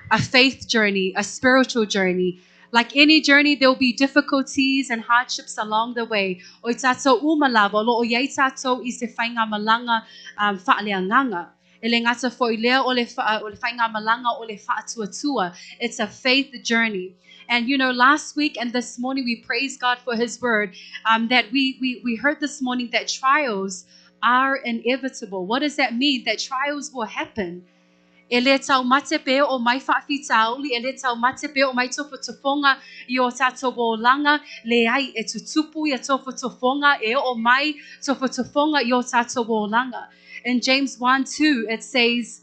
Speaker 6: A faith journey, a spiritual journey. Like any journey, there will be difficulties and hardships along the way. O tato umalava, lo o yai tato I se whainga malanga whaaleanganga. Ele ngata fo I lea o le whainga malanga o le whaatuatua. It's a faith journey. And you know, last week and this morning, we praise God for His word, that we heard this morning that trials are inevitable. What does that mean? That trials will happen. Ele tau mate pe o mai whaafitauli, ele tau mate pe o mai tofa tofonga I o tato langa, le ai e tutupu I a tofa tofonga e o mai tofa tofonga I o tato langa. In James 1:2 it says,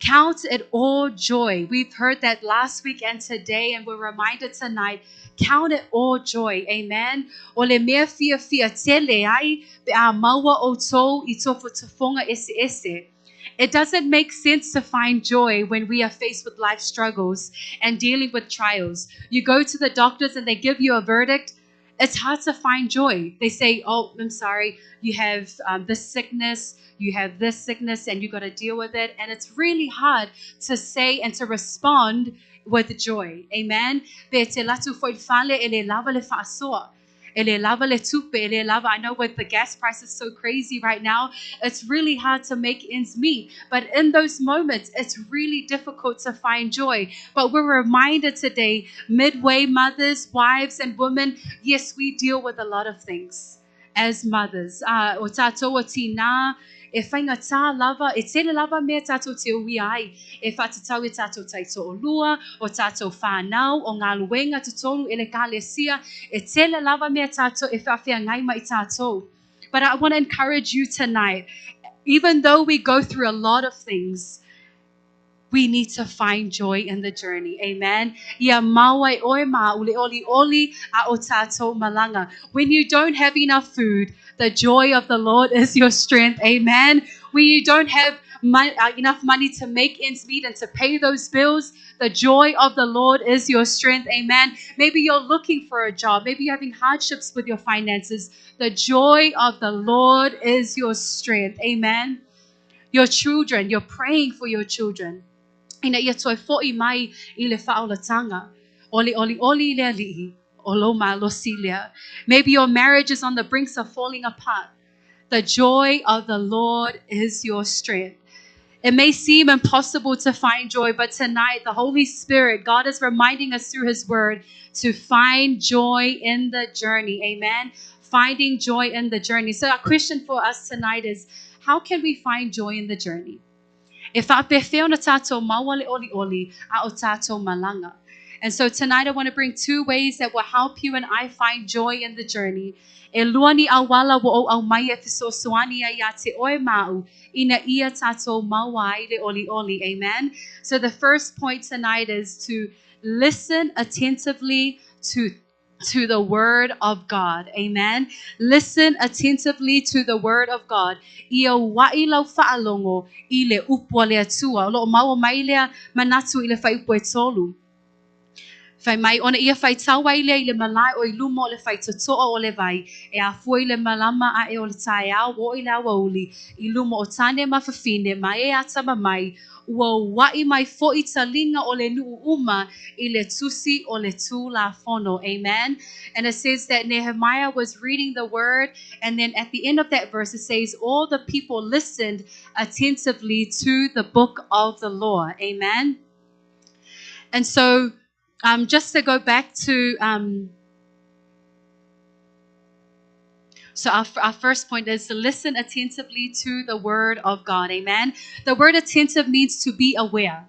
Speaker 6: count it all joy. We've heard that last week and today, and we're reminded tonight, count it all joy. Amen. O le mea fia te le ai pe a maua o tou I tofa tofonga ese. It doesn't make sense to find joy when we are faced with life struggles and dealing with trials. You go to the doctors and they give you a verdict. It's hard to find joy. They say, oh, I'm sorry, you have this sickness, you have this sickness, and you got to deal with it. And it's really hard to say and to respond with joy. Amen. I know with the gas prices so crazy right now, it's really hard to make ends meet. But in those moments, it's really difficult to find joy. But we're reminded today, midway mothers, wives, and women, yes, we deal with a lot of things as mothers. O tātou tina, e whainga tā lava, e tele lava mea tātou te ui ai, e whatatau e tātou taito o lua, o tātou whānau, o ngā luenga tutolu e le kālesia, e tele lava mea tātou e whawhia ngai mai tātou. But I want to encourage you tonight, even though we go through a lot of things, we need to find joy in the journny. Amen. Ia mawai oe ma ule oli a o tātou malanga. When you don't have enough food, the joy of the Lord is your strength. Amen. When you don't have enough money to make ends meet and to pay those bills, the joy of the Lord is your strength. Amen. Maybe you're looking for a job. Maybe you're having hardships with your finances. The joy of the Lord is your strength. Amen. Your children, you're praying for your children. Ina ia toi fo'i mai I le whaolatanga. Oli le ali'i. Olo ma lo silia. Maybe your marriage is on the brinks of falling apart. The joy of the Lord is your strength. It may seem impossible to find joy, but tonight the Holy Spirit, God is reminding us through His word to find joy in the journey. Amen. Finding joy in the journey. So our question for us tonight is, how can we find joy in the journey? If I na tato mawale oli a o tato malanga. And so tonight I want to bring two ways that will help you and I find joy in the journey. E luani awala wo o au mai e fiso suani ya te oe mau ina ia tato mawai le oli. Amen. So the first point tonight is to listen attentively to to the word of God. Amen. Listen attentively to the word of God. Ia wailau fa'alongo ile upua le atua. Lo mau mai lea manatu ile fai upua e tolu. Fai mai ona ia fai tawa ile ile malai o ilumo le fai totoa o le vai. E a fua ile malama a e o le tae au o ile awauli. Ilumo o tane mafafine mai e atama mai. Ua wai mai fo'i talinga o le nuu uma I le tusi o le tu la fono. Amen. And it says that Nehemiah was reading the word, and then at the end of that verse it says all the people listened attentively to the book of the law. Amen. And so just to go back to so our first point is to listen attentively to the word of God. Amen. The word attentive means to be aware,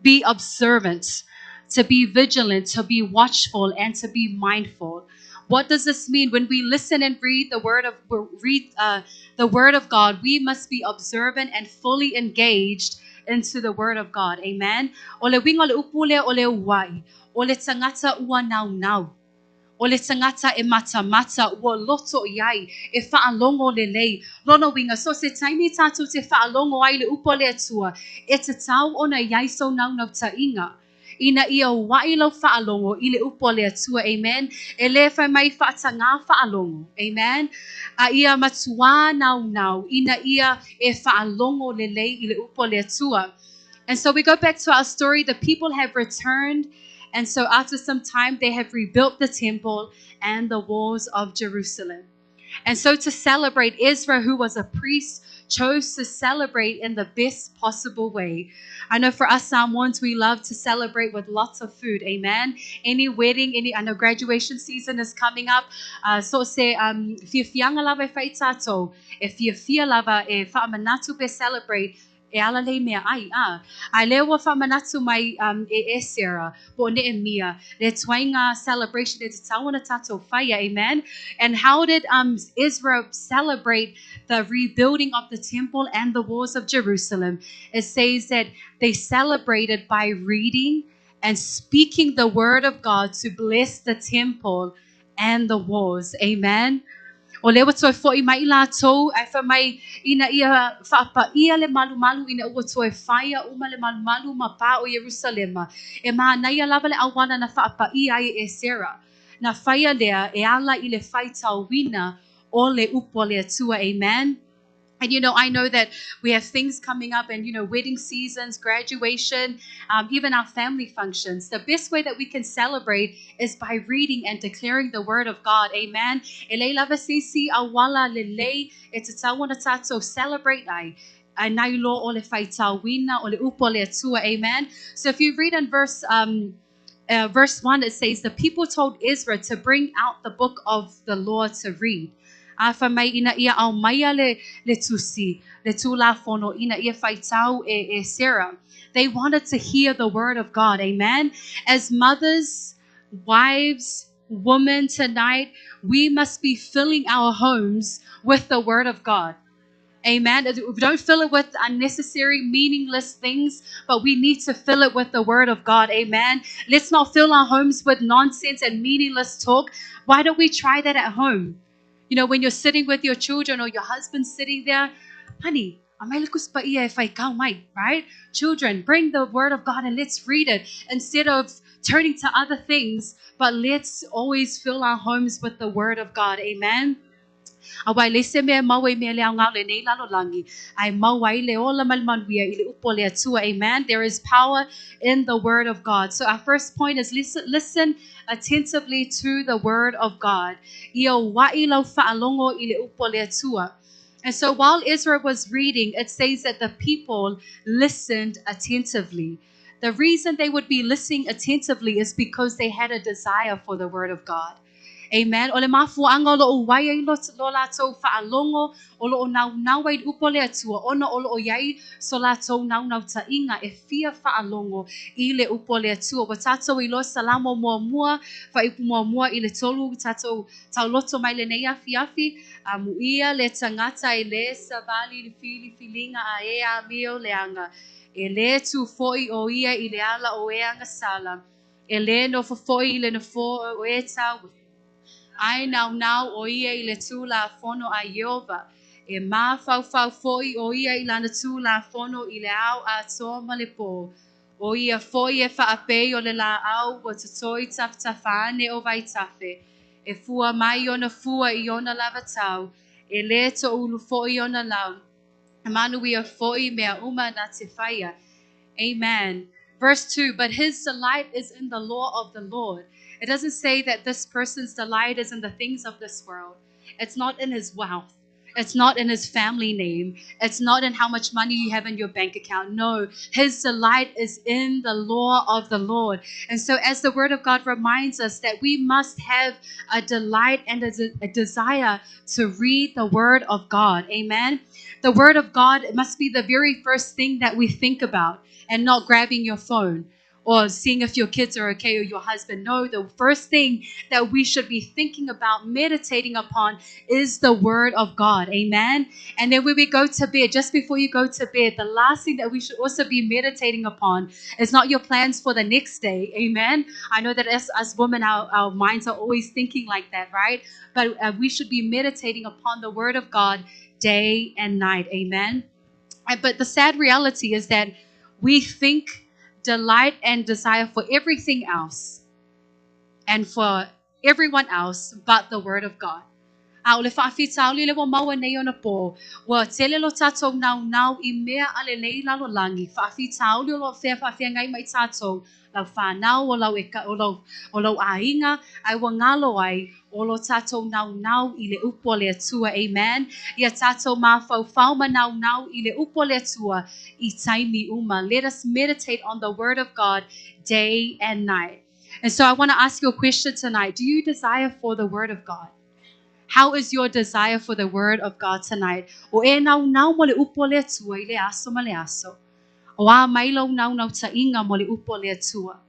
Speaker 6: be observant, to be vigilant, to be watchful, and to be mindful. What does this mean? When we listen and read the word of God, we must be observant and fully engaged into the word of God. Amen. Ole winga le upule ole uwai, ole tangata ua nau. O le tangata e mata ua loto iai e whaalongo le lei. Lono winga, so se taimi tātou te whaalongo ai le upo le atua, e te tau ona iai so nau ta inga. Ina ia wai lau whaalongo I le upo le atua, amen. E le whai mai whaatanga whaalongo, amen. A ia matua nau, ina ia e whaalongo le lei I le upo le atua. And so we go back to our story. The people have returned. And so after some time, they have rebuilt the temple and the walls of Jerusalem. And so to celebrate, Ezra, who was a priest, chose to celebrate in the best possible way. I know for us Samoans, we love to celebrate with lots of food. Amen. Any wedding, I know graduation season is coming up. So say, fianga lava e whaitato, e fia lava e whaamanatu pe celebrate, e ala le mea ai lewa whamanatu mai e Sarah, bo Nehemiah, le twainga celebration e te tawana tato whaia, amen. And how did Israel celebrate the rebuilding of the temple and the walls of Jerusalem? It says that they celebrated by reading and speaking the word of God to bless the temple and the walls, amen. O lewa toi fo'i mai lātou, ai wha mai ina ia whaapa ia le malu ina ua toi whaia uma le malu ma pā o Jerusalema. E maa naia lava le awana na whaapa ia e Sarah. Na whaia lea e ala I le whaitau wina o le upo le atua, amen. And, I know that we have things coming up and, wedding seasons, graduation, even our family functions. The best way that we can celebrate is by reading and declaring the word of God. Amen. E lava sisi awala lelei e te tawana tato celebrate ai. Nai lo o le whaitau wina o le upo le atua. Amen. So if you read in verse 1, it says, the people told Ezra to bring out the book of the law to read. Afa mai ina ia au maia le tusi, le tula fono ina ia whaitau e Sarah. They wanted to hear the word of God, amen. As mothers, wives, women tonight, we must be filling our homes with the word of God. Amen. We don't fill it with unnecessary, meaningless things, but we need to fill it with the word of God. Amen. Let's not fill our homes with nonsense and meaningless talk. Why don't we try that at home? When you're sitting with your children or your husband sitting there, honey, right? Children, bring the word of God and let's read it instead of turning to other things, but let's always fill our homes with the word of God. Amen. Awai le se mea maua mea lea ngau le nei lalo langi. Ai maua le ola malmanuia I le upo le atua. Amen. There is power in the word of God. So our first point is listen attentively to the word of God. Ia wai lau whaalongo I le upo le atua. And so while Israel was reading, it says that the people listened attentively. The reason they would be listening attentively is because they had a desire for the word of God. Amen. Ole mafuanga lo wai ai lo latou whaalongo o lo nau ai upo le atua ona o lo iai so latou nau tainga e fia whaalongo I le upo le atua. Wa tatou I lo salamo mua whaipu mua I le tolu tatou tau loto mai le nei afi muia le tangata I le savali le filinga a e a mio leanga e le tu foi o ia I le ala o e anga sala. E le no fofoi le no fo o e tau. Ai now o ia I le tū la fono a Yehova. E mā fau foi o ia I lana tū la fono I le au a toa ma le pō. O ia foi e whaapei o le la au wa tatoi tafane o vai tafe. E fua mai ona fua I ona lava tau. E le to ulu foi ona lau. E manu ia foi mea uma na te whaia. Amen. Verse 2, but his delight is in the law of the Lord. It doesn't say that this person's delight is in the things of this world. It's not in his wealth. It's not in his family name. It's not in how much money you have in your bank account. No, his delight is in the law of the Lord. And so, as the word of God reminds us that we must have a delight and a desire to read the word of God. Amen. The word of God must be the very first thing that we think about, and not grabbing your phone or seeing if your kids are okay or your husband. No, the first thing that we should be thinking about, meditating upon, is the word of God. Amen. And then when we go to bed, just before you go to bed, the last thing that we should also be meditating upon is not your plans for the next day. Amen. I know that as women, our minds are always thinking like that, right? But we should be meditating upon the word of God day and night. Amen. But the sad reality is that we think, delight, and desire for everything else and for everyone else but the word of God. A o le whaafitau li le wa maua nei ona pō. Wa tele lo tātou nau I mea ale nei lalo langi. Whaafitau li o lo whea whaafia ngai mai tātou. Lau whanau o lau ainga. Ai wa ngalo ai o lo tātou nau I le upo le atua. Amen. Ia tātou mā whau ma nau I le upo le atua I taimi uma. Let us meditate on the word of God day and night. And so I want to ask you a question tonight. Do you desire for the word of God? How is your desire for the word of God tonight? O e nau mo le upo le atua I le aso ma le aso. O a mailo nau ta inga mo le upo le atua.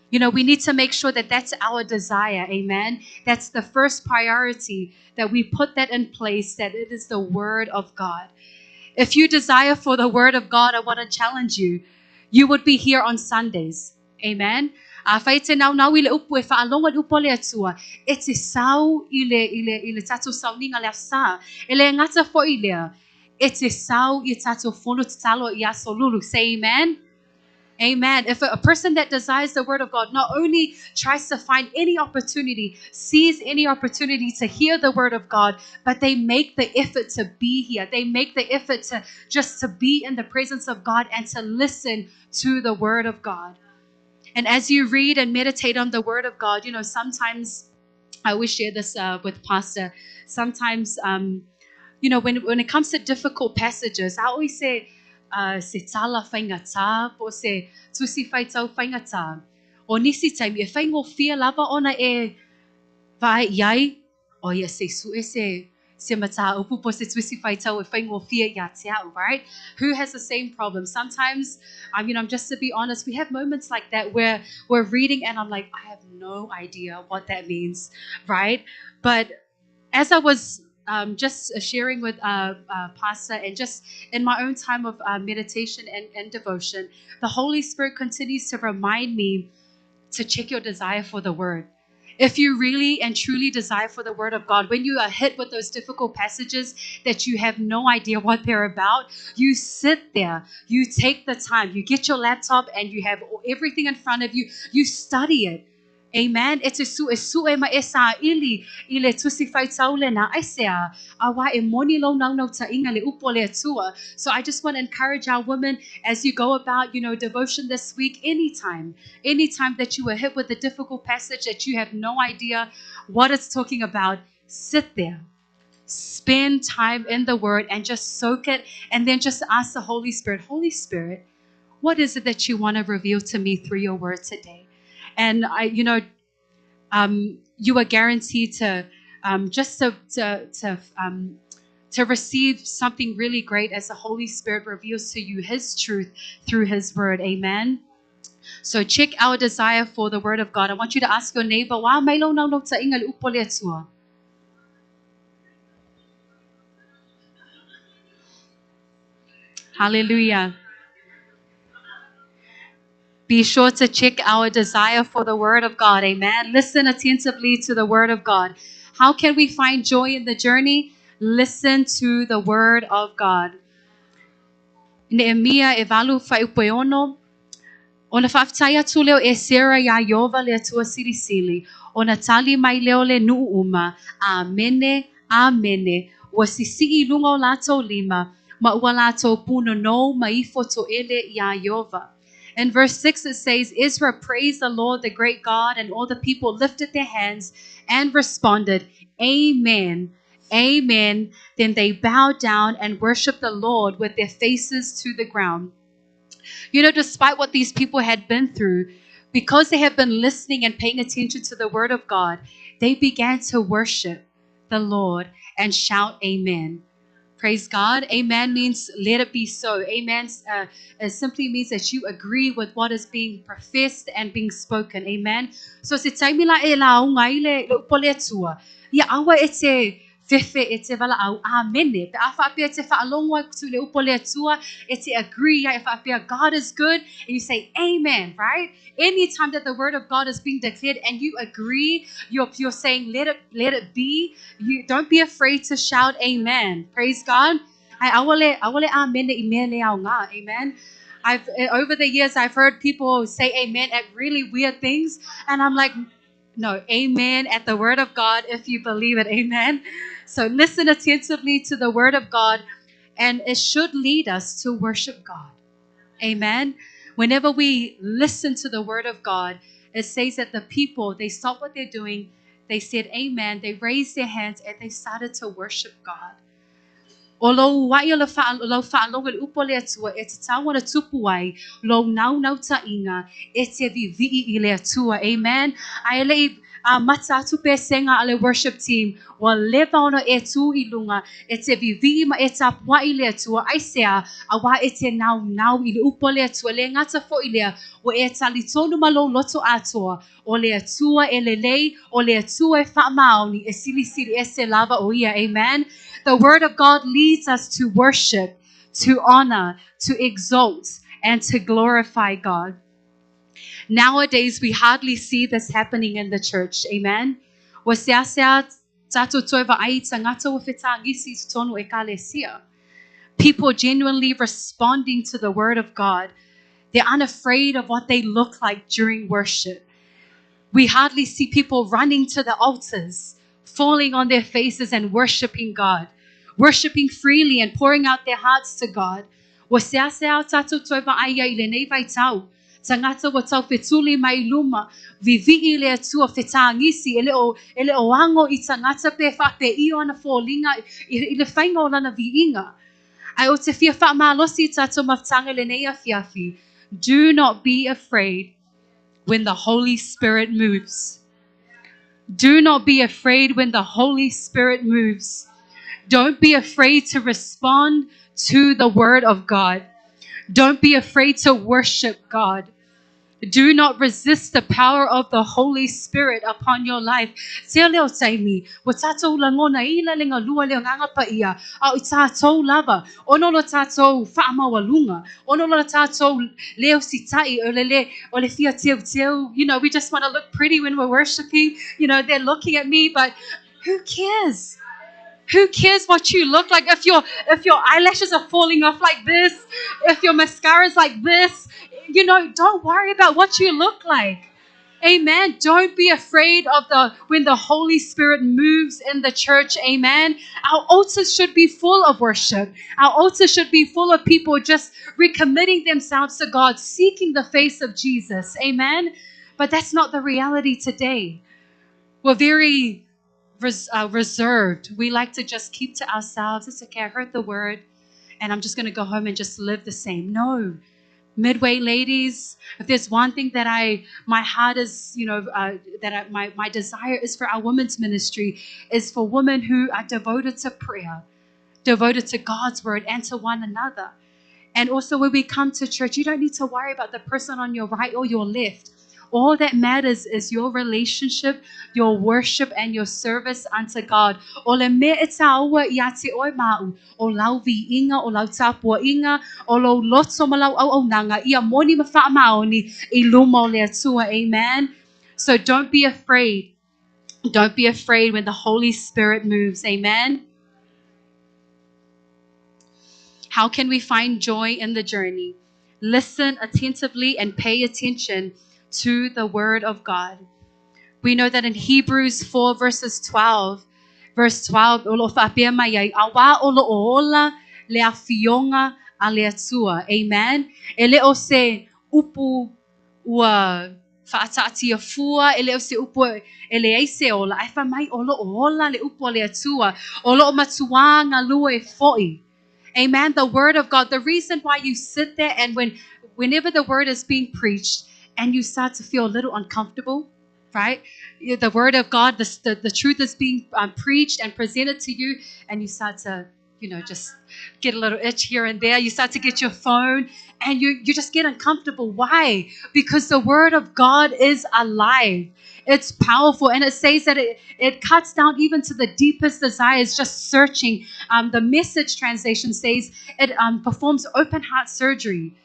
Speaker 6: You know, we need to make sure that that's our desire. Amen. That's the first priority, that we put that in place, that it is the word of God. If you desire for the word of God, I want to challenge you. You would be here on Sundays. Amen. Faite nau I le upu e whaalonga upo le atua. E te sau I le tatou sauninga le asa. E le ngata fo I lea. E te sau I tatou fono te talo I aso lulu. Say amen. Amen. If a person that desires the word of God not only tries to find any opportunity, sees any opportunity to hear the word of God, but they make the effort to be here. They make the effort to just to be in the presence of God and to listen to the word of God. And as you read and meditate on the word of God, you know, sometimes I always share this with Pastor. Sometimes, you know, when it comes to difficult passages, I always say, se tala whaingata, po se tusi whaitau whaingata. O nisi taimi, e whaingo fia lava ona e vai iai, o ia se su e se mata upu po se tusi whaitau e whaingo fia ia te au, right? Who has the same problem? Sometimes, you know, just to be honest, we have moments like that where we're reading and I'm like, I have no idea what that means, right? But as I was just sharing with Pastor and just in my own time of meditation and devotion, the Holy Spirit continues to remind me to check your desire for the word. If you really and truly desire for the word of God, when you are hit with those difficult passages that you have no idea what they're about, you sit there, you take the time, you get your laptop and you have everything in front of you, you study it. Amen. E te su e ma e sa ili I le tusi whaitau le na aisea awa e moni lo nau ta inga le upo le atua. So I just want to encourage our women as you go about, you know, devotion this week, anytime that you are hit with a difficult passage that you have no idea what it's talking about, sit there. Spend time in the word and just soak it and then just ask the Holy Spirit, Holy Spirit, what is it that you want to reveal to me through your word today? And you are guaranteed to receive something really great as the Holy Spirit reveals to you His truth through His word. Amen. So check our desire for the word of God. I want you to ask your neighbor, "Wa mai lo nau ta inga le upo le atua." Hallelujah. Be sure to check our desire for the Word of God. Amen. Listen attentively to the Word of God. How can we find joy in the journey? Listen to the Word of God. Nehemia evalu faiupeono. Ona whaaftaia tu leo e Sarah ia Iova le atua silisili. Ona tali mai leo le nuuma. Amene, amene. Wa sisi lunga o lato lima. Ma ua lato puno no maifo to ele ia Iova. In verse 6 it says, Israel praised the Lord, the great God, and all the people lifted their hands and responded, Amen, Amen. Then they bowed down and worshiped the Lord with their faces to the ground. You know, despite what these people had been through, because they have been listening and paying attention to the word of God, they began to worship the Lord and shout amen. Praise God. Amen means let it be so. Amen it simply means that you agree with what is being professed and being spoken. Amen. So se taimila e la ngai le upole atua. Ia awa e te fefe e te wala au amene. Pe a whapea te whaalongwa tu le upole atua e te agree. Ia e whapea God is good and you say amen, right? Anytime that the word of God is being declared and you agree, you're saying let it be. You don't be afraid to shout amen. Praise God. Awale amen imele au nga. Amen. Over the years I've heard people say amen at really weird things and I'm like, no, amen at the word of God if you believe it. Amen. So listen attentively to the word of God and it should lead us to worship God. Amen. Whenever we listen to the word of God, it says that the people, they stopped what they're doing. They said amen. They raised their hands and they started to worship God. O lo wai lo whaalonga le upo le atua e te taua na tupu ai lo nau ta inga e te vivi I le atua. Amen. Ai lei mata atu pe senga ale worship team wa leva ona e tu I lunga e te vivi ma e tapua I le atua ai sea a wa e te nau I le upo le atua le ngata fo I lea wa e tali tonu malo loto atua o le atua e le lei o le atua e whaamaoni e sili e se lava o ia. Amen. The word of God leads us to worship, to honor, to exalt, and to glorify God. Nowadays, we hardly see this happening in the church. Amen. People genuinely responding to the word of God. They're unafraid of what they look like during worship. We hardly see people running to the altars, falling on their faces and worshiping God, worshiping freely and pouring out their hearts to God. Tangata wa tau fetuli mai luma vivi I le atua fetangisi ele o ango I tangata pe whape I ona fōlinga I le whainga o lana viinga. Ai o te fia whaamalosi tato maftanga le nei afiafi. Do not be afraid when the Holy Spirit moves. Do not be afraid when the Holy Spirit moves. Don't be afraid to respond to the word of God. Don't be afraid to worship God. Do not resist the power of the Holy Spirit upon your life. Tia leo taimi, wa tatou langona ila lenga lua leo nganga pa ia, au I tatou lava, ono lo tatou whaamawalunga, ono lo tatou leo sitai o le fia teu. You know, we just want to look pretty when we're worshiping. You know, they're looking at me, but who cares? Who cares what you look like? If your eyelashes are falling off like this, if your mascara is like this, you know, don't worry about what you look like. Amen. Don't be afraid of when the Holy Spirit moves in the church. Amen. Our altars should be full of worship. Our altars should be full of people just recommitting themselves to God, seeking the face of Jesus. Amen. But that's not the reality today. We're very reserved. We like to just keep to ourselves. It's okay, I heard the word and I'm just going to go home and just live the same. No. Midway ladies, if there's one thing that my heart is, you know, my desire is for our women's ministry is for women who are devoted to prayer, devoted to God's word and to one another. And also when we come to church, you don't need to worry about the person on your right or your left. All that matters is your relationship, your worship, and your service unto God. O le me e taua ia te oe mau, o lau vi inga, o lau tapua inga, o lau loto ma lau au nanga, ia moni ma wha maoni, I luma o le atua, amen? So don't be afraid. Don't be afraid when the Holy Spirit moves, amen? How can we find joy in the journey? Listen attentively and pay attention to the word of God. We know that in Hebrews 4 verse 12, olo whapea mai ai, awa olo oola le awhionga a le atua. Amen? Ele o se upu ua whaatati a fua, ele o se upu ele eise ola, ai whamai olo oola le upu le atua, olo o matuanga lua e foi. Amen. The word of God. The reason why you sit there and whenever the word is being preached and you start to feel a little uncomfortable, right? The word of God, the truth is being preached and presented to you, and you start to, just get a little itch here and there. You start to get your phone and you just get uncomfortable. Why? Because the word of God is alive. It's powerful, and it says that it cuts down even to the deepest desires, just searching. The Message translation says it performs open heart surgery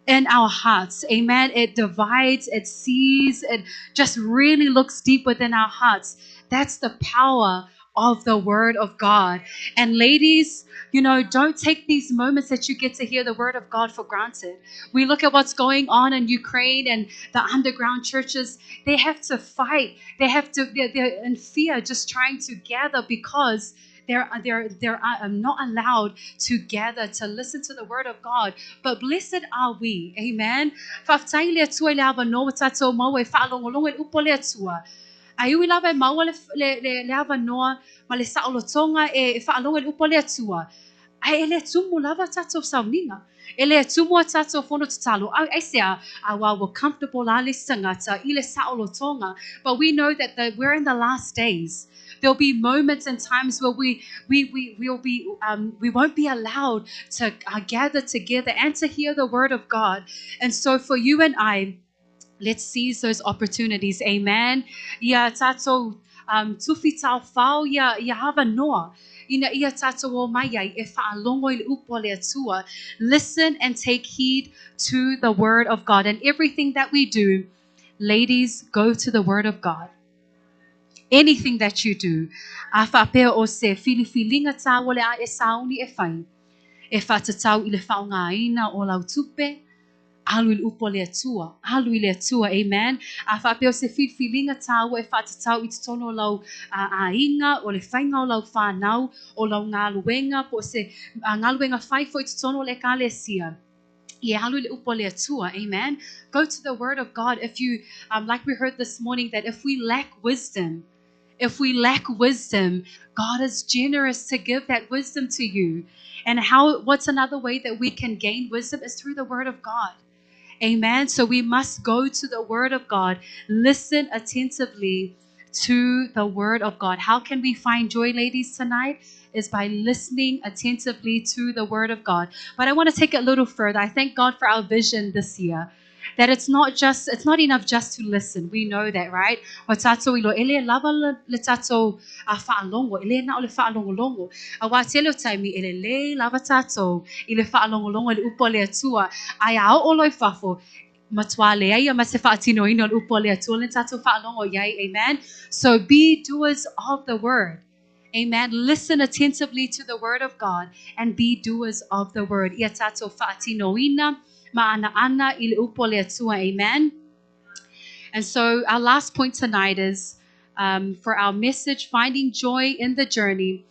Speaker 6: in our hearts. Amen. It divides, it sees, it just really looks deep within our hearts. That's the power of the word of God. And ladies, don't take these moments that you get to hear the word of God for granted. We look at what's going on in Ukraine and the underground churches. They have to fight. They're in fear, just trying to gather because they're not allowed to gather to listen to the word of God. But blessed are we. Amen. Ai ui lawa e maua le awa noa ma le saolotonga e whaalonga le upo le atua. Ai ele tumu lava tatou sauninga. Ele tumu a tatou fono tatalo. Ai sea awa we're comfortable la le sangata I le saolotonga. But we know that we're in the last days. There'll be moments and times where we won't be allowed to gather together and to hear the word of God. And so for you and I, let's seize those opportunities. Amen. Ia tato tufi tau fau ia hava noa. Ina ia tato o mai ai e whaalongo I le upo le atua. Listen and take heed to the word of God. And everything that we do, ladies, go to the word of God. Anything that you do, a whapea o se filifilinga tau le a e sauni e whai. E whatatau I le whaungaina o lau tupe. Alu I upo le atua. Alu I le atua. Amen. A whapeo se whiwhilinga tāua e whatatau I tono lau a inga o le whainga o lau whanau o lau ngā luenga po se ngā luenga whaifo I tono le kālesia. Yeah, alu le upo le atua. Amen. Go to the word of God. If you, like we heard this morning, that if we lack wisdom, God is generous to give that wisdom to you. And what's another way that we can gain wisdom is through the word of God. Amen. So we must go to the word of God. Listen attentively to the word of God. How can we find joy, ladies, tonight? Is by listening attentively to the word of God. But I want to take it a little further. I thank God for our vision this year. That it's not enough just to listen. We know that, right? O tatou ilo ele lava le tatou a whaalongo, ele na o le whaalongolongo. A wa tele o taimi ele le lava tatou I le whaalongolongo le upo le atua. Ai a o loi fafo matua le ai ma se whaatino ino le upo le atua le tatou whaalongo yai. Amen. So be doers of the word. Amen. Listen attentively to the word of God and be doers of the word. Ia tatou whaatino ina. Amen. And so our last point tonight is for our message, finding joy in the journey.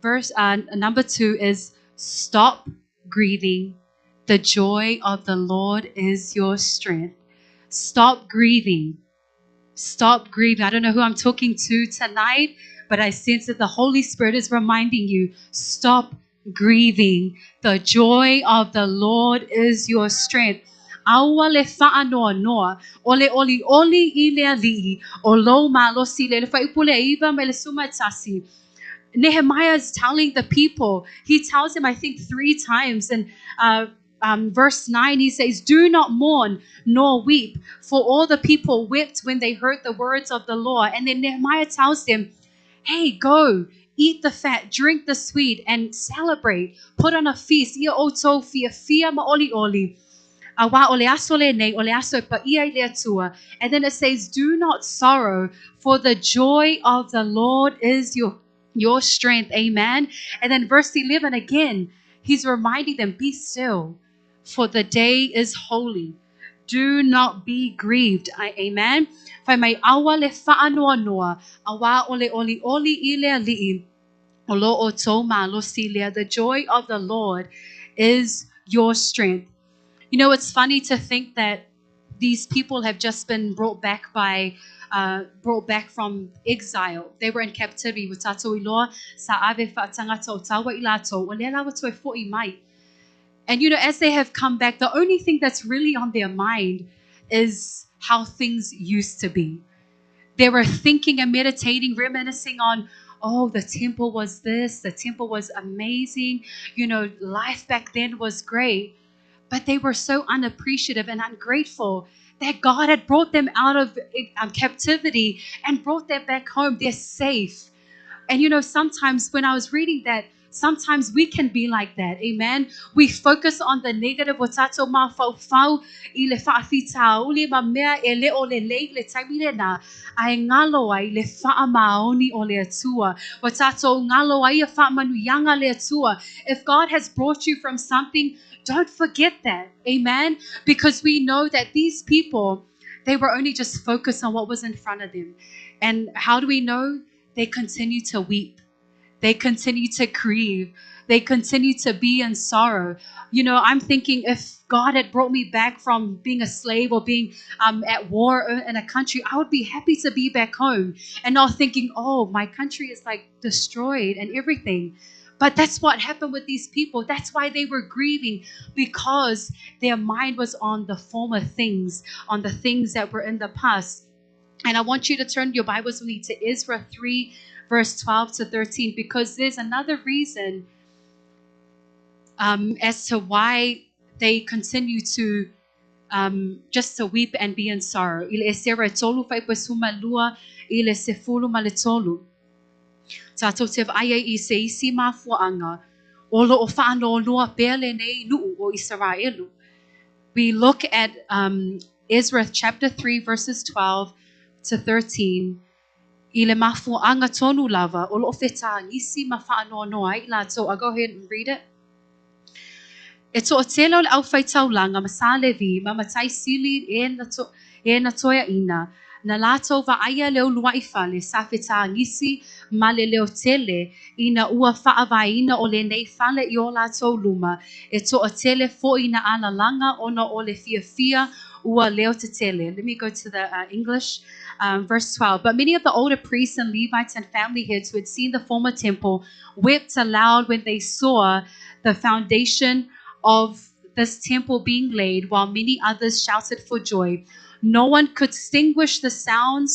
Speaker 6: Verse number 2 is stop grieving. The joy of the Lord is your strength. Stop grieving. Stop grieving. I don't know who I'm talking to tonight, but I sense that the Holy Spirit is reminding you, stop grieving. The joy of the Lord is your strength. Aua le whaanoa noa, ole oli I le ali'i, o lo malosi le whaipule iwa me le sumatasi. Nehemiah is telling the people, he tells them I think 3 times, and verse 9, he says, "Do not mourn nor weep, for all the people wept when they heard the words of the Lord." And then Nehemiah tells them, hey, go, eat the fat, drink the sweet, and celebrate. Put on a feast. Ia oto fia maoli oli. Awa ole aso le nei, ole aso pa ia le atua. And then it says, "Do not sorrow, for the joy of the Lord is your strength." Amen. And then verse 11 again, he's reminding them, "Be still, for the day is holy. Do not be grieved." Amen. Fai mai awa le whaanoa noa, awa ole oli ile ali'i, olo o tō malo silia. The joy of the Lord is your strength. You know, it's funny to think that these people have just been brought back from exile. They were in captivity. And you know, as they have come back, the only thing that's really on their mind is how things used to be. They were thinking and meditating, reminiscing on, oh, the temple was this, the temple was amazing. You know, life back then was great. But they were so unappreciative and ungrateful that God had brought them out of captivity and brought them back home. They're safe. And you know, sometimes when I was reading that, sometimes we can be like that. Amen. We focus on the negative. Watato ma fau fau I le whaafita uli ma mea e le o le lei le taimile na ai ngalo ai le wha maoni o le atua. Watato ngalo ai a wha manuyanga le atua. If God has brought you from something, don't forget that. Amen. Because we know that these people, they were only just focused on what was in front of them. And how do we know? They continue to weep. They continue to grieve. They continue to be in sorrow. You know, I'm thinking, if God had brought me back from being a slave or being at war in a country, I would be happy to be back home and not thinking, oh, my country is like destroyed and everything. But that's what happened with these people. That's why they were grieving, because their mind was on the former things, on the things that were in the past. And I want you to turn your Bibles with me to Ezra 3, verse 12 to 13, because there's another reason as to why they continue to just to weep and be in sorrow. Ile esera tolu fai pesuma lua ile sefulu maletolu. Tato te aya I se isi mafuanga olo o whaano noa pele nei nuu o Israelu. We look at Ezra chapter 3, verses 12 to 13. Ile mafuanga tonu lava olo o feta isi ma whaano noa I la. So I'll go ahead and read it. E to o telo le au whai taulanga masalevi mamatai sili e na toia ina. Na lato va aya leo lua I fale sa feta ngisi ma le leo tele ina ua whaavaina o le nei fale I o lato luma. E to o tele fo ina ala langa ona o le fia ua leo te tele. Let me go to the English. Verse 12. But many of the older priests and Levites and family heads who had seen the former temple wept aloud when they saw the foundation of this temple being laid, while many others shouted for joy. No one could distinguish the sound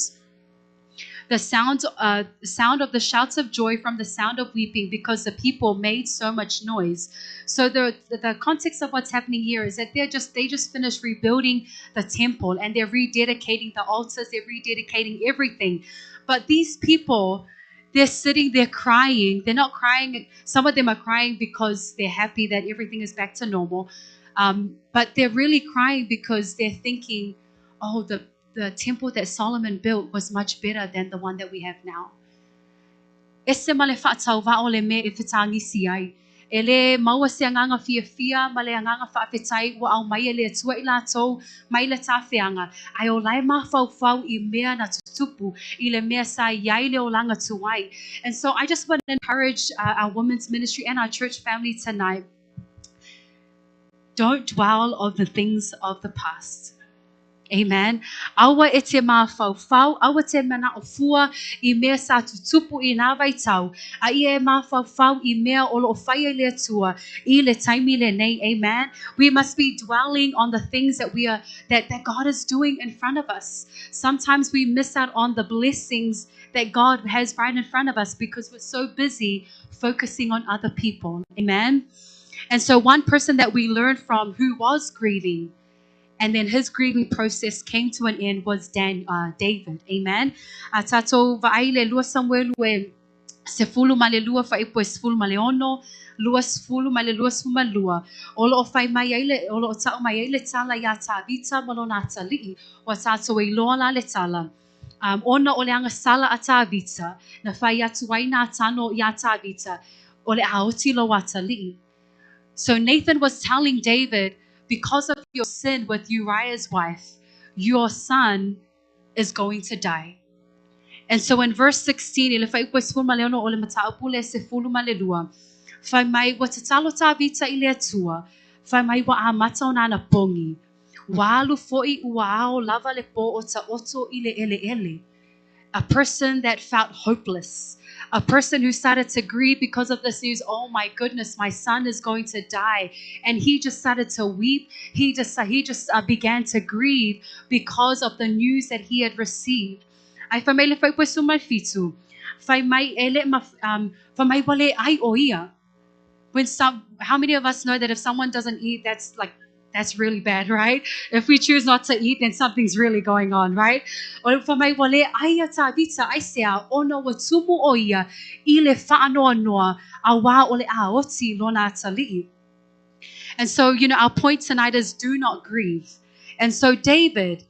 Speaker 6: of the shouts of joy from the sound of weeping, because the people made so much noise. So the context of what's happening here is that they just finished rebuilding the temple, and they're rededicating the altars, they're rededicating everything. But these people, they're sitting there crying. They're not crying. Some of them are crying because they're happy that everything is back to normal. But they're really crying because they're thinking, oh, the temple that Solomon built was much better than the one that we have now. Ele maua se anganga fia ma le anganga whaafetai wa au mai ele atua I lātou mai le tāwhianga. Ai o lai mawhau I mea na tutupu I le mea sa iai le o langa tuai. And so I just want to encourage our women's ministry and our church family tonight. Don't dwell on the things of the past. Amen. Awa e te mawhau, awa te mana o fua I mea sa tutupu I nā waitau. A ia e mawhau I mea o lo whaia le atua I le taimi le nei. Amen. We must be dwelling on the things that that God is doing in front of us. Sometimes we miss out on the blessings that God has right in front of us because we're so busy focusing on other people. Amen. And so one person that we learned from who was grieving, and then his grieving process came to an end, was David. Amen. Tato va'aile lua Samuel we sefulu male lua faipo sefulu male ono, lua sefulu male lua sefulu lua. Olo o fai mai aile, olo o tau mai aile tala ya Tavita malona tali'i, wa tato e loa la le tala. Ona o le anga sala a Tavita, na fai atu ai na tano ya Tavita, o le aoti lo wa tali'i. So Nathan was telling David, because of your sin with Uriah's wife, your son is going to die. And so in verse 16, ele fai pois fulu maleono ole mataupule se fulu malelua. Fai mai wa tatalo Tavita ile atua. Fai mai wa amata ona na pongi. Wa alu foi uao lava le po o ta oto ile ele. A person that felt hopeless. A person who started to grieve because of this news. Oh my goodness, my son is going to die. And he just started to weep. He just began to grieve because of the news that he had received. Ai fa mai le fai pois sumai fitu. Fai mai ele fa mai wale ai oia. How many of us know that if someone doesn't eat, that's really bad, right? If we choose not to eat, then something's really going on, right? O fa mai wale ai Tavita ai sea ono wa tumu oia I le whaanoa noa a wā o le aoti lona tali'i. And so, our point tonight is do not grieve. And so David,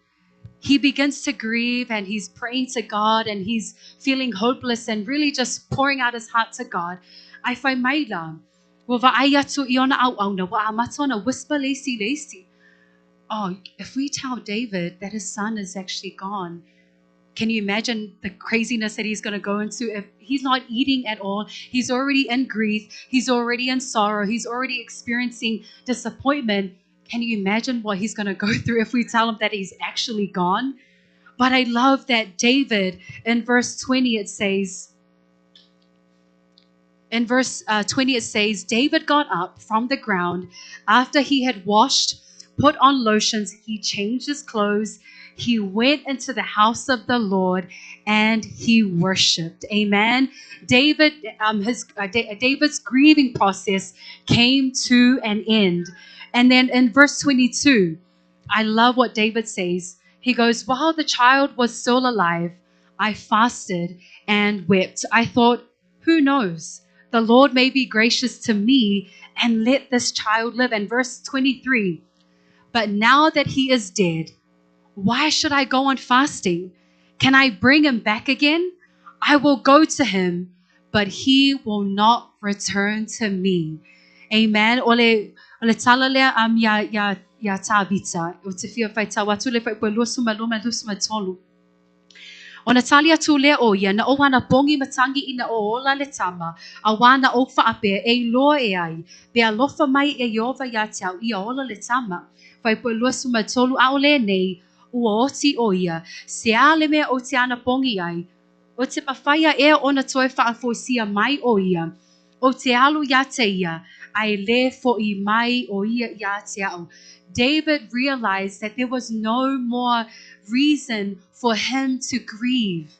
Speaker 6: he begins to grieve and he's praying to God and he's feeling hopeless and really just pouring out his heart to God. Ai whai mai la. Wa wa'ai atu I ona au-auna, wa amata ona whisper lacy. Oh, if we tell David that his son is actually gone, can you imagine the craziness that he's going to go into if he's not eating at all? He's already in grief. He's already in sorrow. He's already experiencing disappointment. Can you imagine what he's going to go through if we tell him that he's actually gone? But I love that David, in verse 20, it says, David got up from the ground after he had washed, put on lotions, he changed his clothes, he went into the house of the Lord, and he worshipped. Amen. David's grieving process came to an end. And then in verse 22, I love what David says. He goes, while the child was still alive, I fasted and wept. I thought, who knows? The Lord may be gracious to me and let this child live. And verse 23, but now that he is dead, why should I go on fasting? Can I bring him back again? I will go to him, but he will not return to me. Amen. Ole tala lea ya Tavita. O te fia whai tawatu le whai pua luasuma tolu. O na tali atu lea o ia, na o wana pongi matangi ina o ola le tama, a wana o whaape e loa e ai, be a lofa mai e Yehova ya te au ia ola le tama. Whai pua luasuma tolu a o le nei, ua oti o ia, se a le mea o te ana pongi ai, o te mawhaia e ona toe whaafoisia mai o ia, o te alu ya te ia, ai le fo I mai o ia ya te au. David realized that there was no more reason for him to grieve.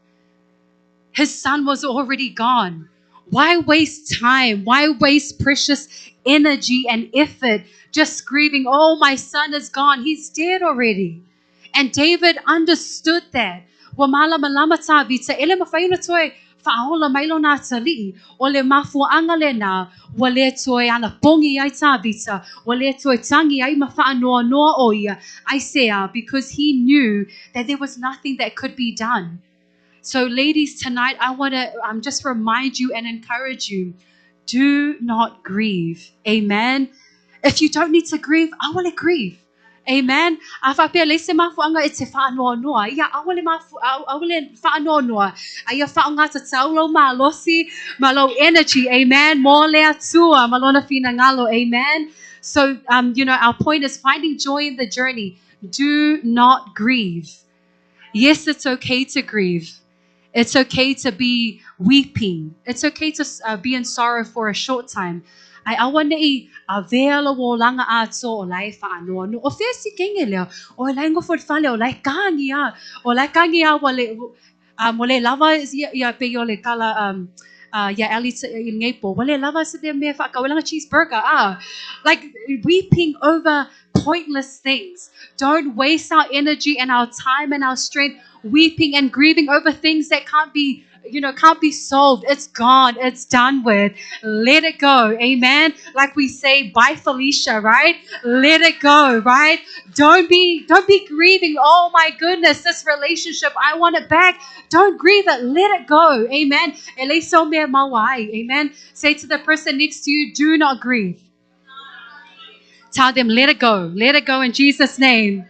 Speaker 6: His son was already gone. Why waste time? Why waste precious energy and effort just grieving? Oh, my son is gone. He's dead already. And David understood that. Wamala malama Tavita, ele mawhaina toe whaola mailo nā tali'i, o le mafuanga le nā, wa le toe ana pongi ai Tavita, wa le toe tangi ai mawhaanoa noa o ia, Isaiah, because he knew that there was nothing that could be done. So ladies, tonight I want to just remind you and encourage you, do not grieve. Amen. If you don't need to grieve, I want to grieve. Amen. Afapia le se mafuanga e te whaanoa noa. Ia awale whaanoa noa. Ia whaonga ta taulo malosi, malo energy. Amen. Mo lea tua, malona fina ngalo. Amen. So, our point is finding joy in the journey. Do not grieve. Yes, it's okay to grieve. It's okay to be weeping. It's okay to be in sorrow for a short time. Ai awa nei a vela wo langa ato o lai whaanoa no. O whea si kenge leo. O lai ngofo whale o lai kangia. O lai kangia wale lava ia pe o le kala Ellie ngay po, wala lava sa dem me fa wala cheeseburger. Like weeping over pointless things. Don't waste our energy and our time and our strength weeping and grieving over things that can't be solved. It's gone. It's done with. Let it go. Amen. Like we say, bye Felicia, right? Let it go, right? Don't be grieving. Oh my goodness, this relationship, I want it back. Don't grieve it. Let it go. Amen. Amen. Say to the person next to you, do not grieve. Tell them, let it go. Let it go in Jesus' name.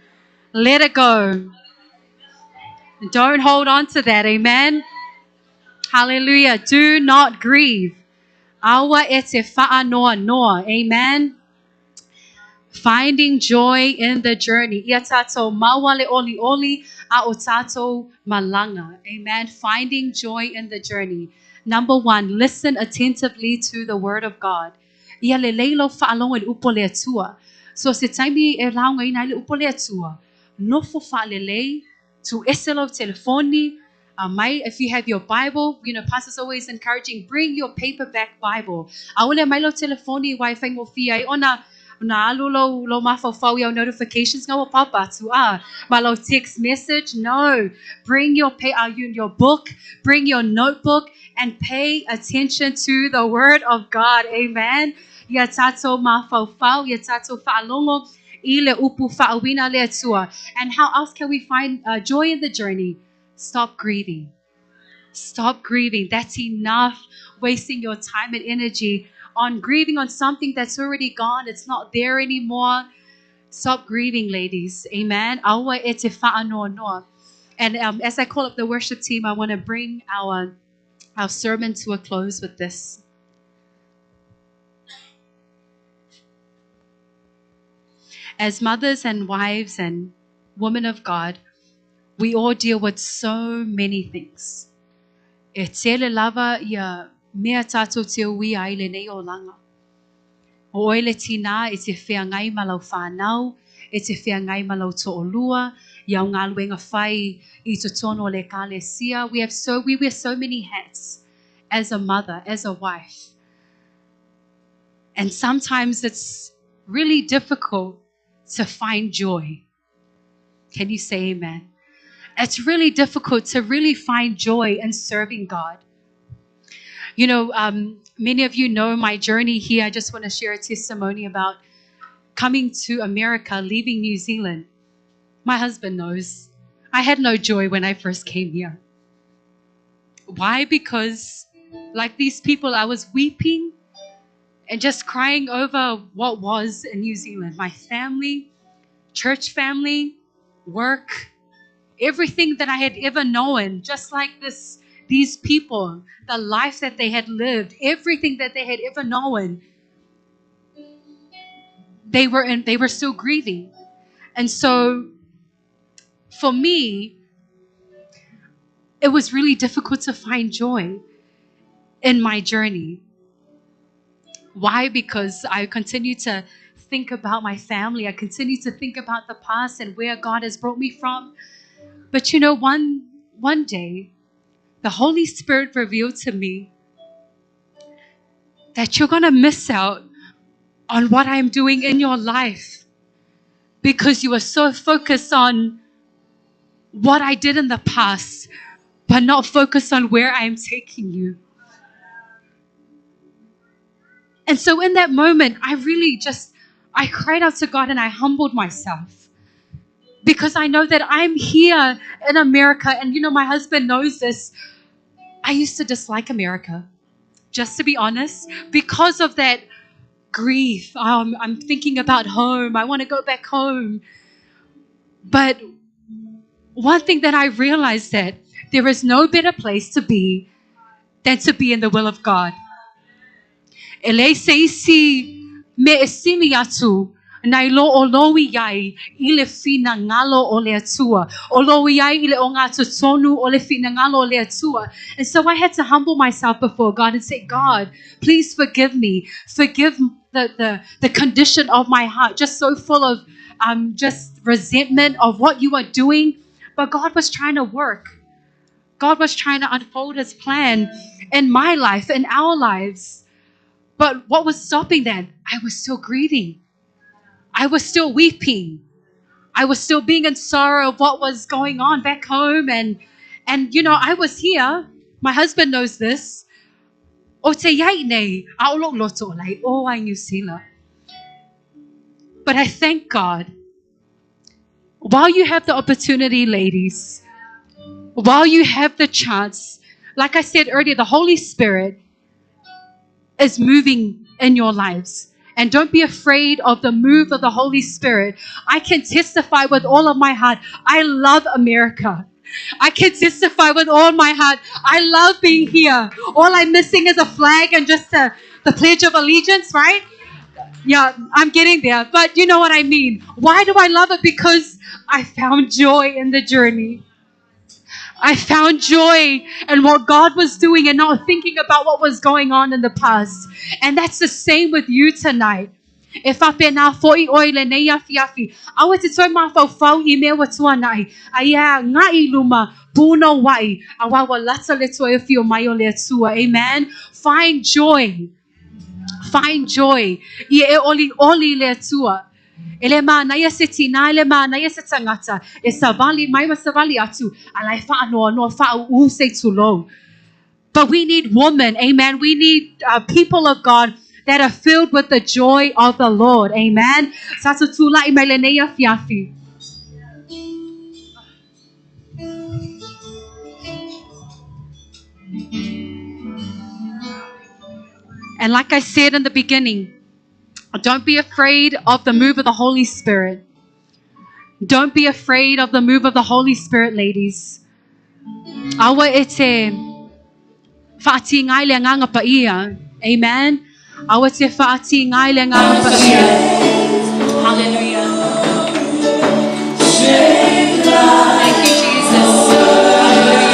Speaker 6: Let it go. Don't hold on to that. Amen. Hallelujah. Do not grieve. Awa ete fa'anoa noa. Amen. Finding joy in the journey. Ia tato mawale oli oli a o tato malanga. Amen. Finding joy in the journey. Number 1, listen attentively to the word of God. Ia le leilo fa'alonga le upo le atua. So se taimi e lao ngai nai le upo le atua. Nofo fa'alelei to eselo telefoni. If you have your Bible, Pastor's always encouraging, bring your paperback Bible. Awale mai lo telefoni Wi-Fi mo fia ona alu lo mafau your notifications nga papa tu malo text message. No, bring your book, bring your notebook, and pay attention to the Word of God. Amen. Ya tato mafau ya tato fa'alongo ile upu fa'awina le atua. And how else can we find joy in the journey? Stop grieving. Stop grieving. That's enough wasting your time and energy on grieving on something that's already gone. It's not there anymore. Stop grieving, ladies. Amen. And as I call up the worship team, I want to bring our sermon to a close with this. As mothers and wives and women of God, we all deal with so many things. E tele lava ia mea tato te ui ai le nei o langa. O oile tina e te whea ngai malau whanau, e te whea ngai malau to o lua, iau ngā luenga whai I to tono le kālesia. We wear so many hats as a mother, as a wife. And sometimes it's really difficult to find joy. Can you say amen? It's really difficult to really find joy in serving God. Many of you know my journey here. I just want to share a testimony about coming to America, leaving New Zealand. My husband knows. I had no joy when I first came here. Why? Because like these people, I was weeping and just crying over what was in New Zealand. My family, church family, work, everything that I had ever known, just like these people, the life that they had lived, everything that they had ever known, they were still grieving. And so for me, it was really difficult to find joy in my journey. Why? Because I continue to think about my family. I continue to think about the past and where God has brought me from. But one day, the Holy Spirit revealed to me that you're going to miss out on what I'm doing in your life because you are so focused on what I did in the past, but not focused on where I am taking you. And so in that moment, I cried out to God and I humbled myself. Because I know that I'm here in America, and my husband knows this. I used to dislike America, just to be honest, because of that grief. I'm thinking about home. I want to go back home. But one thing that I realized that there is no better place to be than to be in the will of God. Ele seisi me esimi atu. Nai lo o lowi yai ile fina ngalo o le atua. O lowi yai ile o ngā tonu o le fina ngalo o le atua. And so I had to humble myself before God and say, God, please forgive me. Forgive the condition of my heart, just so full of just resentment of what you are doing. But God was trying to work. God was trying to unfold his plan in my life, in our lives. But what was stopping that? I was still grieving. I was still weeping. I was still being in sorrow of what was going on back home. And you know, I was here. My husband knows this. O te iai nei, aolo loto lai, o ai New Zealand. But I thank God. While you have the opportunity, ladies, while you have the chance, like I said earlier, the Holy Spirit is moving in your lives. And don't be afraid of the move of the Holy Spirit. I can testify with all of my heart. I love America. I can testify with all my heart. I love being here. All I'm missing is a flag and just the Pledge of Allegiance, right? Yeah, I'm getting there. But you know what I mean. Why do I love it? Because I found joy in the journey. I found joy in what God was doing and not thinking about what was going on in the past. And that's the same with you tonight. If I be na foi oile nei afi, I want to tell my fau I me watua nai. Aya ngai luma puno wai. Awa lata leto e fio mai o le tua. Amen. Find joy. Find joy. Ia e oli le tua. Ele naya se tina, ele naya se tangata. E savali, mai savali atu. Alai whaanoa, no whau se tulo. But we need women, amen. We need people of God that are filled with the joy of the Lord, amen. Sato tula I mai le neia fiafi. And like I said in the beginning, don't be afraid of the move of the Holy Spirit. Don't be afraid of the move of the Holy Spirit, ladies. Awa ete whaati ngai le nganga paia. Amen. Awa te whaati ngai le nganga paia. Hallelujah. Thank you, Jesus. Hallelujah. Thank you, Jesus.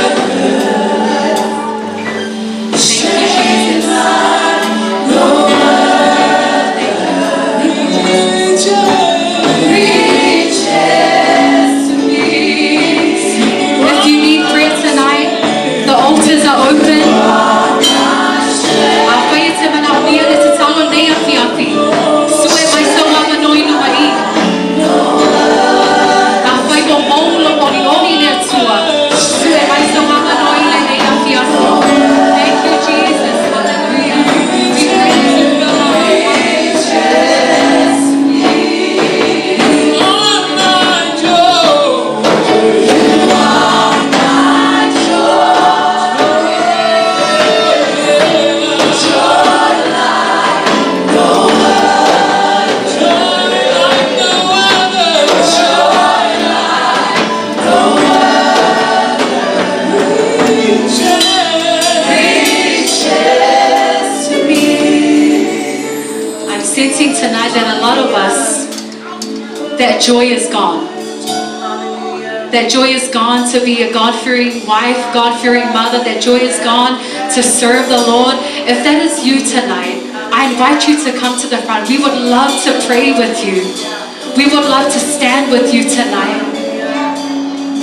Speaker 6: Altars are open. Thank you, Jesus. Hallelujah. We praise you, sensing tonight that a lot of us, that joy is gone. That joy is gone to be a God-fearing wife, God-fearing mother. That joy is gone to serve the Lord. If that is you tonight, I invite you to come to the front. We would love to pray with you. We would love to stand with you tonight.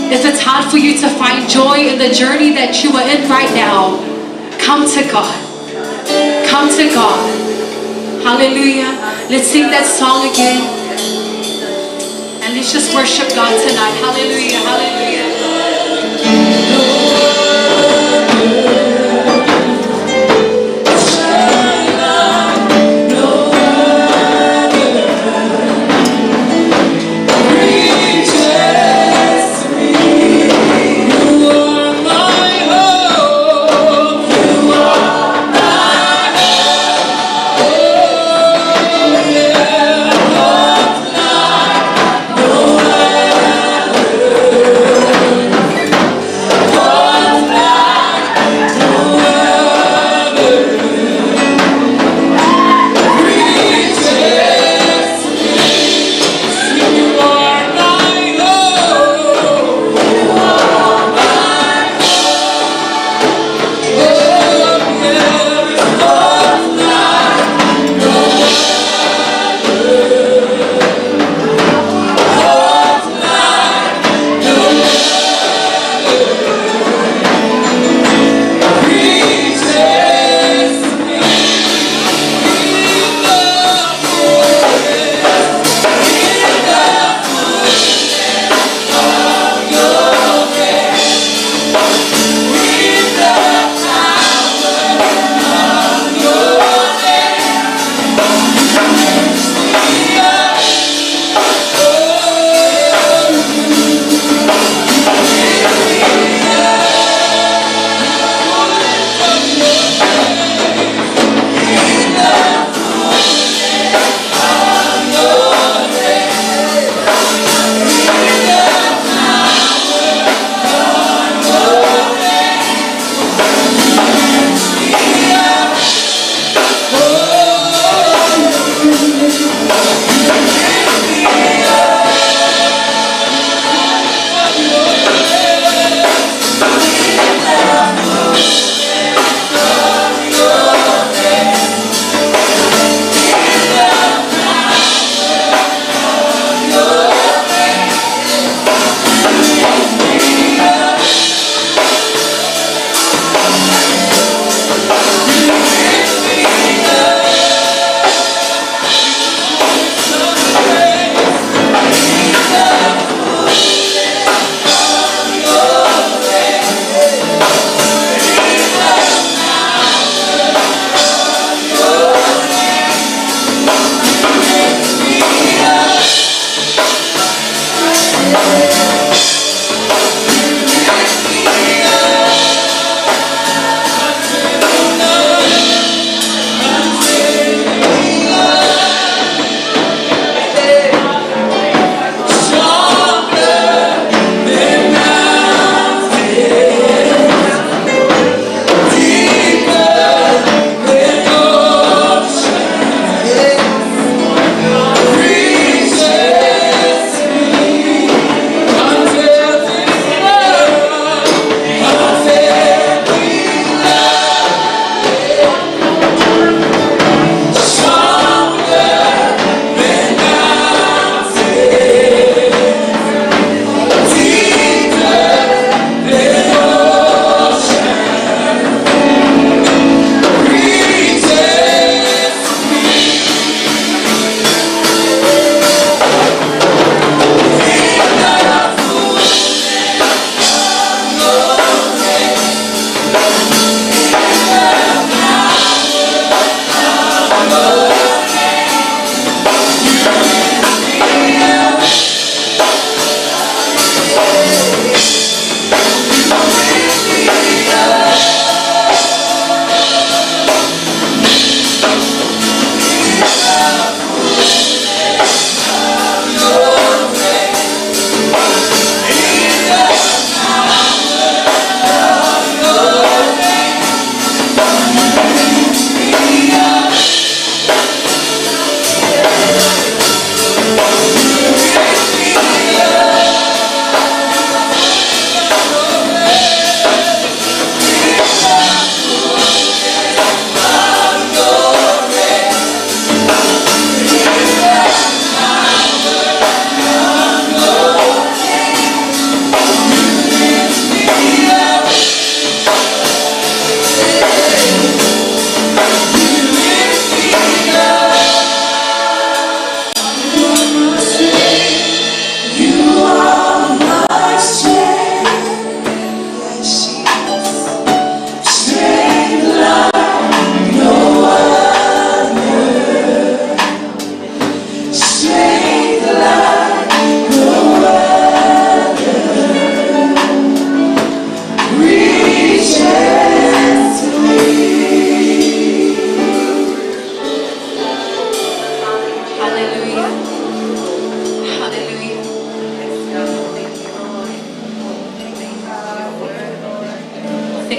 Speaker 6: If it's hard for you to find joy in the journey that you are in right now, come to God. Come to God. Hallelujah. Let's sing that song again. And let's just worship God tonight. Hallelujah. Hallelujah.
Speaker 7: Oh,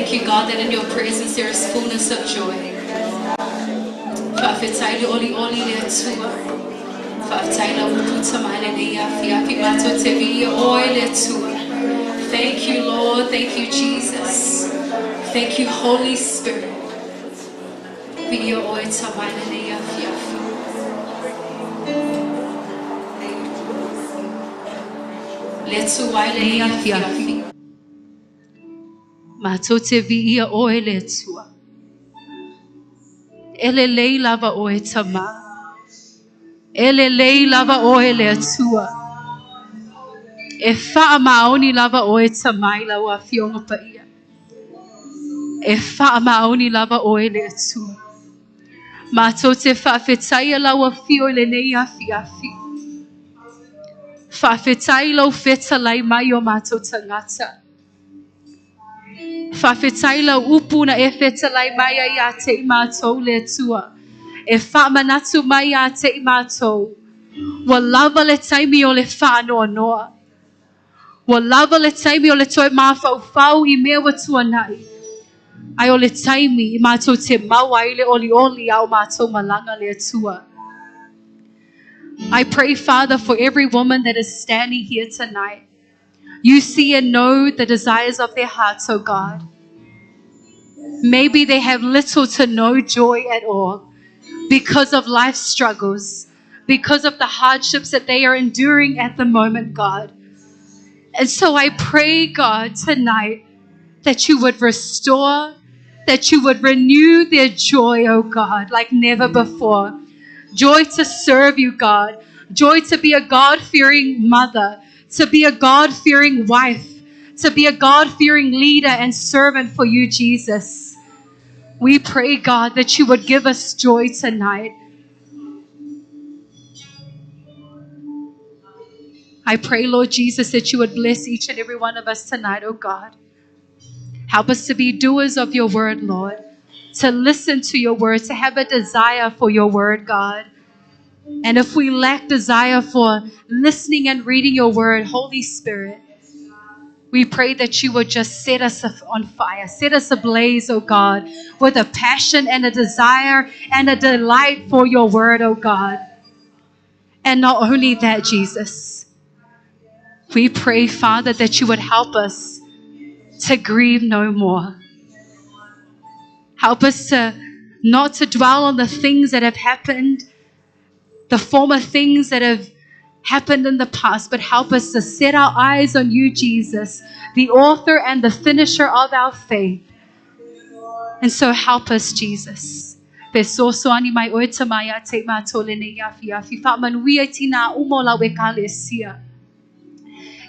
Speaker 6: Thank you, God, that in your presence there is fullness of joy. Whaafetai le oli oli le atua. Whaafetai la uputa maile ne yafi afi mato te vi oi le atua. Thank you, Lord. Thank you, Jesus. Thank you, Holy Spirit. Vi oi ta maile ne yafi afi. Le atua le yafi afi. Mato te vi oi le atua. Ele lei lava oe tama. Ele lei lava oe le atua. E wha maoni lava oe tamai la wa fionga pa ia. E wha maoni lava oe le atua. Mato te whaafetai la wa fio le nei afi afi. Whaafetai lau feta lai mai o mato tangata. Whaafetai lau upu na e feta lai mai a ia te I mato le atua. E wha manatu mai a te I mato. Wa lava le taimi o le wha noa noa. Wa lava le taimi o le toi mawhau whau I mea wa tuanai. Ai o le taimi I mato te maua I le oli oli au mato malanga le atua. I pray, Father, for every woman that is standing here tonight. You see and know the desires of their hearts, oh God. Maybe they have little to no joy at all because of life's struggles, because of the hardships that they are enduring at the moment, God. And so I pray, God, tonight that you would restore, that you would renew their joy, oh God, like never before. Joy to serve you, God. Joy to be a God-fearing mother, to be a God-fearing wife, to be a God-fearing leader and servant for you, Jesus. We pray, God, that you would give us joy tonight. I pray, Lord Jesus, that you would bless each and every one of us tonight, oh God. Help us to be doers of your word, Lord, to listen to your word, to have a desire for your word, God. And if we lack desire for listening and reading your word, Holy Spirit, we pray that you would just set us on fire, set us ablaze, oh God, with a passion and a desire and a delight for your word, oh God. And not only that, Jesus, we pray, Father, that you would help us to grieve no more. Help us to not to dwell on the things that have happened, the former things that have happened in the past, but help us to set our eyes on you, Jesus, the author and the finisher of our faith. And so help us, Jesus. Pesosoani mai oita mai a te matole ne yafi yafi fa manuia tina umola we kalesia.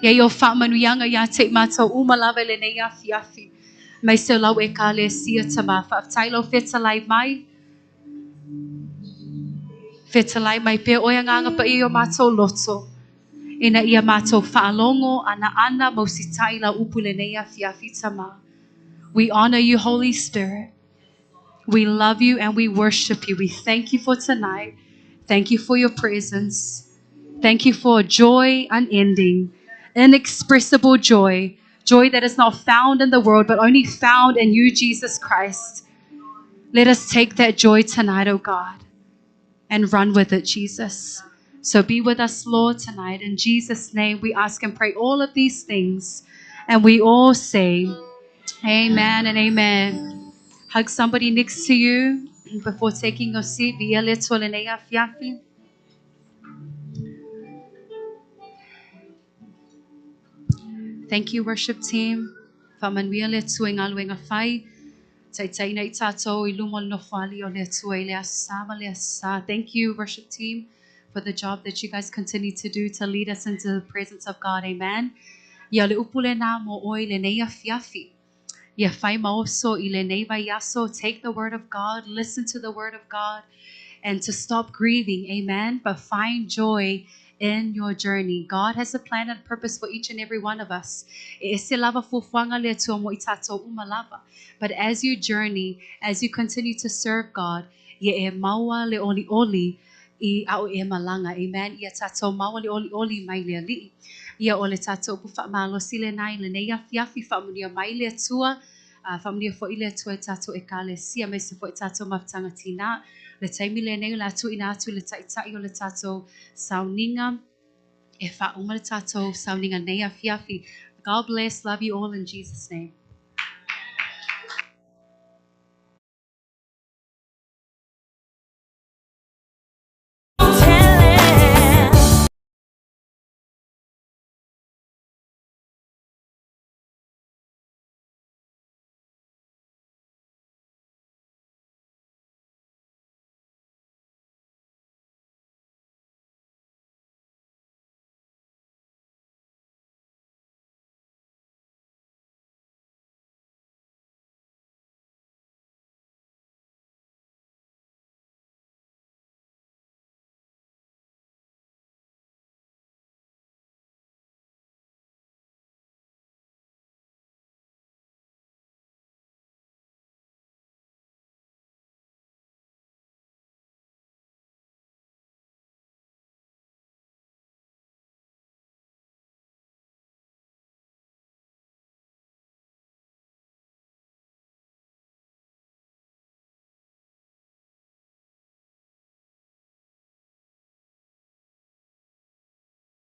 Speaker 6: Ye yo fa manuyanga ya te mato umala vele ne yafi yafi. Mai se la we kalesia tama fa tailo fetalai mai. Fetalai mai pe oyanga pa iyo mato loto. Ina ia mato fa'alongo ana mo si taila upule ne yafi yafi tama. We honor you, Holy Spirit. We love you and we worship you. We thank you for tonight. Thank you for your presence. Thank you for joy unending, inexpressible joy, joy that is not found in the world, but only found in you, Jesus Christ. Let us take that joy tonight, oh God, and run with it, Jesus. So be with us, Lord, tonight. In Jesus' name, we ask and pray all of these things. And we all say, amen and amen. Hug somebody next to you before taking your seat. Thank you, worship team. Thank you, worship team, for the job that you guys continue to do to lead us into the presence of God. Amen. Take the word of God, listen to the word of God, and to stop grieving, amen, but find joy in your journey. God has a plan and purpose for each and every one of us. But as you journey, as you continue to serve God, amen. Ia ole tatou pu whaamalo sile nai le nei afi afi whaamunia mai le atua Whamnia fo ile atua tato e ka le sia me se fo tato mawtanga tina. Le taimi le nei la atu ina atu le taitai o le tato sauninga. E wha uma le tato sauninga nei a fiafi. God bless, love you all in Jesus' name.